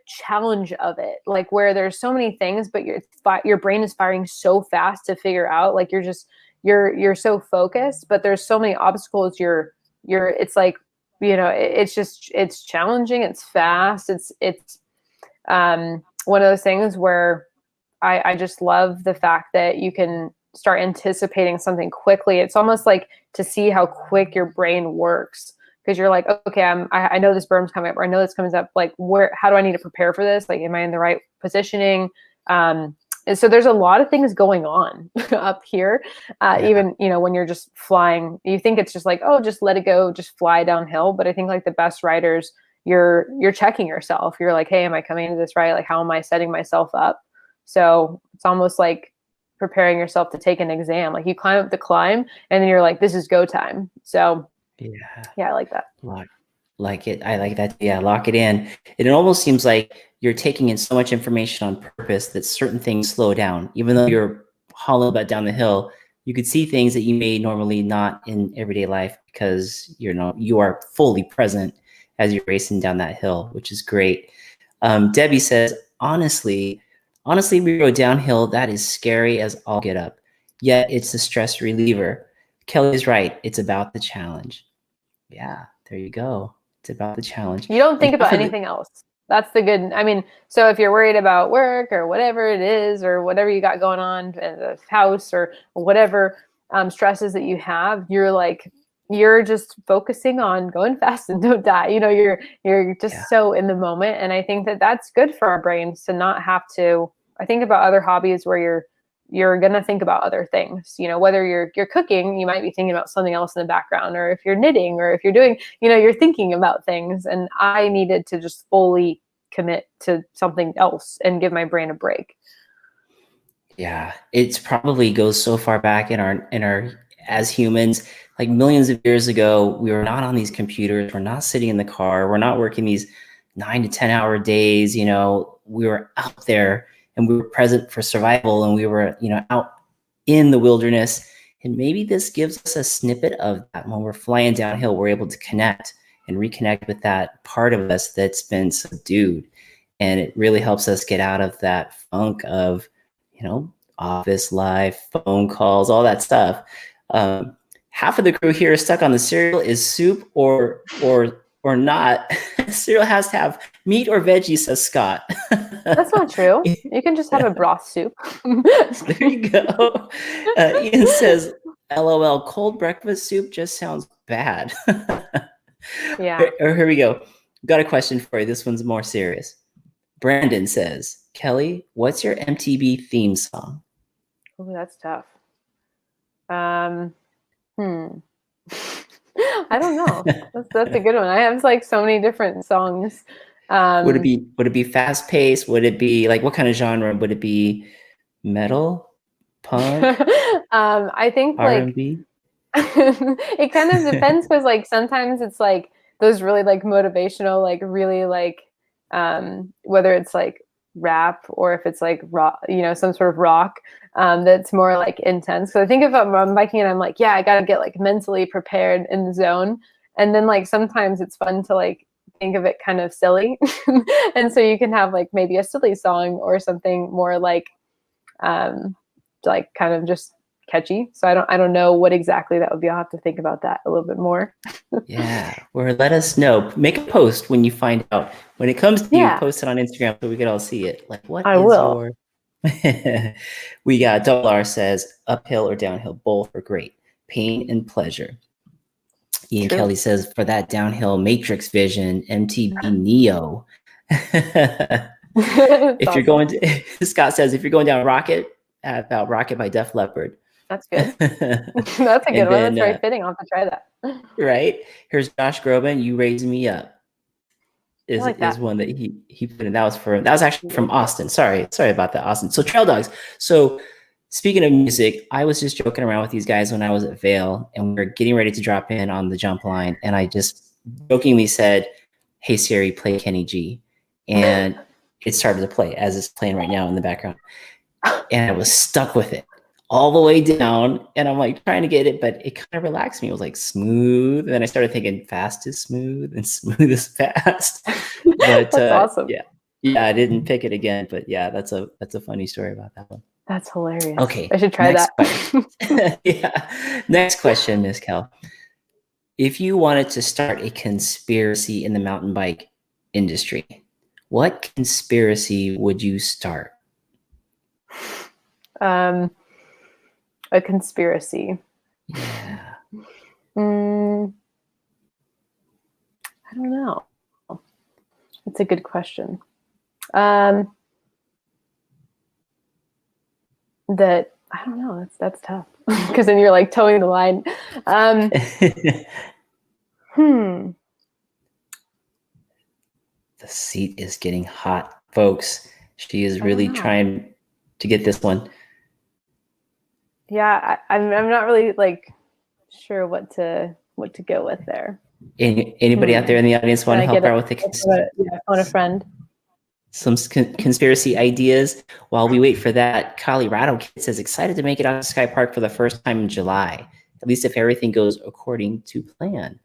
challenge of it, like where there's so many things, but your brain is firing so fast to figure out, like you're so focused, but there's so many obstacles. It's like, it's challenging. It's fast. It's one of those things where I just love the fact that you can start anticipating something quickly. It's almost like to see how quick your brain works. Because you're like, okay, I know this berm's coming up, or I know this comes up. Like, how do I need to prepare for this? Like, am I in the right positioning? And so there's a lot of things going on up here. Even, when you're just flying, you think it's just like, oh, just let it go, just fly downhill. But I think like the best riders, you're checking yourself. You're like, hey, am I coming into this right? Like, how am I setting myself up? So it's almost like preparing yourself to take an exam. Like you climb up the climb, and then you're like, this is go time. So yeah, I like that. Like it. I like that. Yeah, lock it in. It almost seems like you're taking in so much information on purpose that certain things slow down. Even though you're hauling butt down the hill, you could see things that you may normally not in everyday life because you are fully present as you're racing down that hill, which is great. Debbie says, honestly, we go downhill. That is scary as all get up. Yet it's a stress reliever. Kelly's right. It's about the challenge. Yeah, there you go. It's about the challenge. You don't think And about anything else. That's the good. I mean, so if you're worried about work or whatever it is, or whatever you got going on in the house or whatever stresses that you have, you're just focusing on going fast and don't die. You're just so in the moment. And I think that that's good for our brains to not have to. I think about other hobbies where you're going to think about other things, whether you're cooking, you might be thinking about something else in the background, or if you're knitting, or if you're doing, you're thinking about things. And I needed to just fully commit to something else and give my brain a break. Yeah, it's probably goes so far back in our as humans, like millions of years ago, we were not on these computers, we're not sitting in the car, we're not working these 9 to 10 hour days, we were out there and we were present for survival, and we were, out in the wilderness. And maybe this gives us a snippet of that. When we're flying downhill, we're able to connect and reconnect with that part of us that's been subdued. And it really helps us get out of that funk of, office life, phone calls, all that stuff. Half of the crew here is stuck on the cereal is soup or not. Cereal has to have meat or veggies, says Scott. That's not true. You can just have a broth soup. There you go. Ian says, LOL, cold breakfast soup just sounds bad. Yeah. Here we go. Got a question for you. This one's more serious. Brandon says, Kelly, what's your MTB theme song? Oh, that's tough. I don't know. That's a good one. I have so many different songs. Would it be fast paced? Would it be what kind of genre? Would it be metal, punk? I think R&B? it kind of depends, because sometimes it's those really motivational, really whether it's rap or if it's rock, some sort of rock that's more intense. So I think if I'm biking and I'm yeah, I gotta get mentally prepared in the zone, and then sometimes it's fun to think of it kind of silly, and so you can have maybe a silly song or something more kind of just catchy. So I don't know what exactly that would be. I'll have to think about that a little bit more. Yeah, or let us know. Make a post when you find out. When it comes to you, post it on Instagram so we can all see it. I will. We got Double R says, uphill or downhill, both are great. Pain and pleasure. Ian True. Kelly says, for that downhill matrix vision, MTB Neo. If you're going to, Scott says, if you're going down Rocket, about Rocket by Def Leppard. That's good. That's a good one. That's very fitting. I'll have to try that. Right. Here's Josh Groban, You Raise Me Up. Is one that he put in. That was actually from Austin. Sorry about that, Austin. So Trail Dogs. So speaking of music, I was just joking around with these guys when I was at Vail, and we were getting ready to drop in on the jump line, and I just jokingly said, "Hey Siri, play Kenny G," and it started to play as it's playing right now in the background, and I was stuck with it all the way down, and I'm trying to get it, but it kind of relaxed me. It was smooth, and then I started thinking fast is smooth and smooth is fast. But that's awesome. Yeah, I didn't pick it again, but yeah, that's a funny story about that one. That's hilarious. Okay, I should try that. Yeah, next question, Miss Kel. If you wanted to start a conspiracy in the mountain bike industry, what conspiracy would you start? A conspiracy. Yeah. I don't know. That's a good question. That I don't know. That's tough because then you're towing the line. The seat is getting hot, folks. She is really trying to get this one. Yeah, I'm not really sure what to go with there. Anybody out there in the audience want to help out with phone a friend. Some conspiracy ideas? While we wait for that, Colorado Kid says excited to make it out to Sky Park for the first time in July. At least if everything goes according to plan.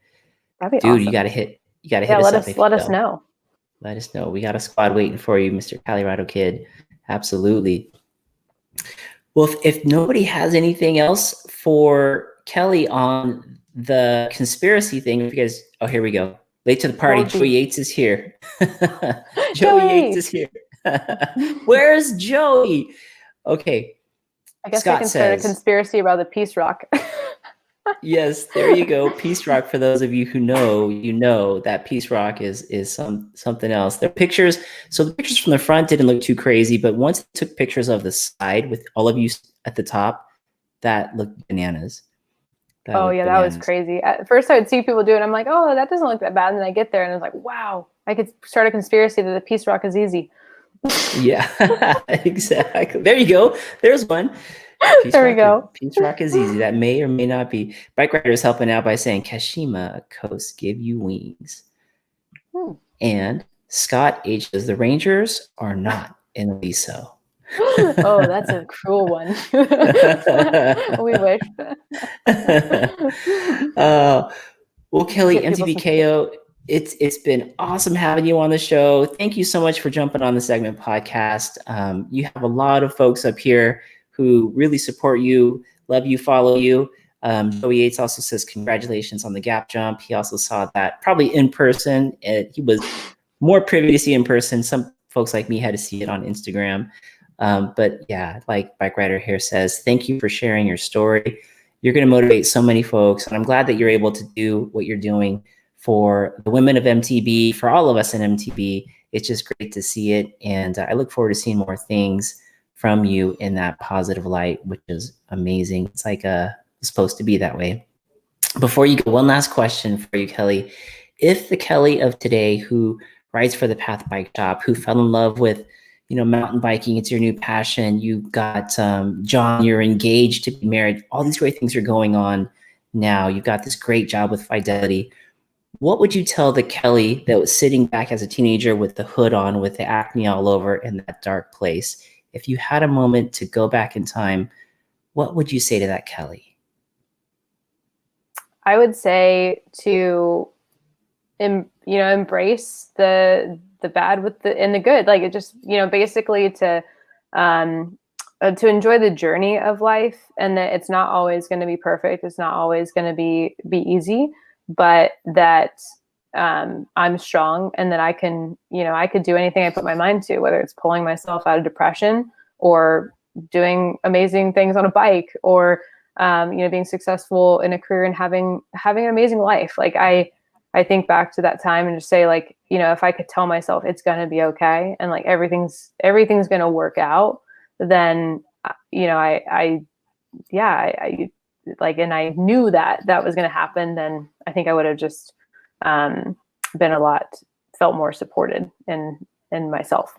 That'd be Dude, awesome. You gotta hit us up. Let us know. Let us know. We got a squad waiting for you, Mr. Colorado Kid. Absolutely. Well, if nobody has anything else for Kelly on the conspiracy thing, because here we go. Late to the party. Joey Yates is here. Joey Yates is here. Where's Joey? Okay. I guess Scott I can start a conspiracy about the Peace Rock. Yes, there you go. Peace Rock. For those of you who know, you know that Peace Rock is something else. The pictures. So the pictures from the front didn't look too crazy, but once they took pictures of the side with all of you at the top, that looked bananas. That was crazy. At first, I would see people do it. I'm like, oh, that doesn't look that bad. And then I get there, and I was like, wow, I could start a conspiracy that the Peace Rock is easy. Yeah, exactly. There you go. There's one. There we go. Peace Rock is easy. That may or may not be. Bike Rider is helping out by saying, Kashima Coast give you wings. And Scott H says, the Rangers are not in Liso. Oh, that's a cruel one. We wish. Well, Kelly, MTBKO, it's been awesome having you on the show. Thank you so much for jumping on the Segment podcast. You have a lot of folks up here who really support you, love you, follow you. Joey Yates also says congratulations on the gap jump. He also saw that probably in person. He was more privy to see in person. Some folks like me had to see it on Instagram. But yeah, like Bike Rider here says, thank you for sharing your story. You're going to motivate so many folks. And I'm glad that you're able to do what you're doing for the women of MTB, for all of us in MTB. It's just great to see it. And I look forward to seeing more things from you in that positive light, which is amazing. It's like it's supposed to be that way. Before you go, one last question for you, Kelly. If the Kelly of today who rides for the Path Bike Shop, who fell in love with mountain biking, it's your new passion. You got John, you're engaged to be married. All these great things are going on now. You've got this great job with Fidelity. What would you tell the Kelly that was sitting back as a teenager with the hood on, with the acne all over in that dark place? If you had a moment to go back in time, what would you say to that Kelly? I would say to, embrace the bad with and the good. Like it just, basically to enjoy the journey of life, and that it's not always going to be perfect. It's not always going to be easy, but that I'm strong, and that I can, I could do anything I put my mind to, whether it's pulling myself out of depression or doing amazing things on a bike, or, being successful in a career and having an amazing life. Like I think back to that time and just say, like, if I could tell myself it's going to be okay, and like everything's going to work out, then, I and I knew that was going to happen, then I think I would have just felt more supported in myself.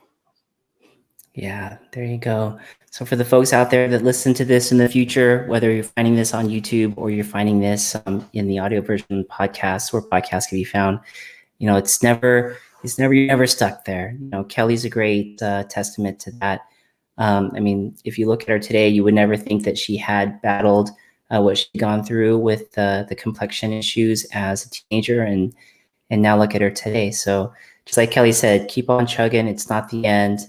Yeah, there you go. So for the folks out there that listen to this in the future, whether you're finding this on YouTube or you're finding this in the audio version podcast, where podcasts can be found, you're never stuck there. Kelly's a great testament to that. If you look at her today, you would never think that she had battled what she'd gone through with the complexion issues as a teenager, and now look at her today. So just like Kelly said, keep on chugging. It's not the end.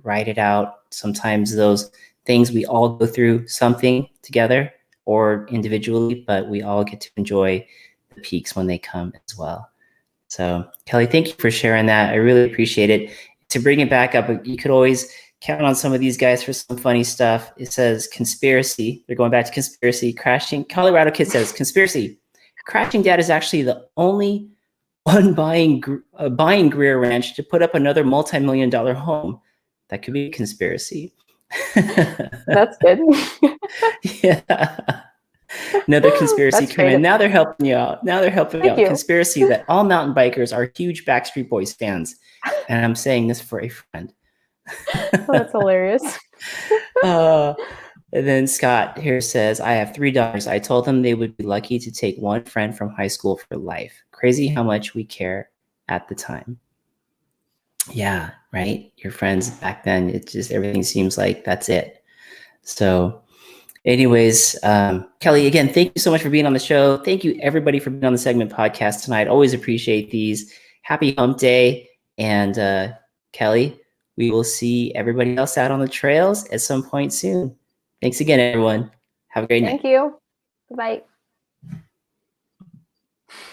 Write it out. Sometimes those things, we all go through something together or individually, but we all get to enjoy the peaks when they come as well. So Kelly, thank you for sharing that. I really appreciate it. To bring it back up, you could always count on some of these guys for some funny stuff. It says conspiracy. They're going back to conspiracy. Crashing. Colorado Kid says conspiracy. Crashing Dad is actually the only one buying Greer Ranch to put up another multi-million-dollar home. That could be a conspiracy. That's good. Yeah. Another conspiracy coming. Now they're helping you out. Conspiracy that all mountain bikers are huge Backstreet Boys fans. And I'm saying this for a friend. That's hilarious. And then Scott here says, I have 3 daughters. I told them they would be lucky to take one friend from high school for life. Crazy how much we care at the time. Yeah, right. Your friends back then, it just, everything seems like that's it. So anyways, Kelly, again, thank you so much for being on the show. Thank you everybody for being on the Segment Podcast tonight. Always appreciate these. Happy hump day. And Kelly, we will see everybody else out on the trails at some point soon. Thanks again, everyone. Have a great night. Thank you. Bye.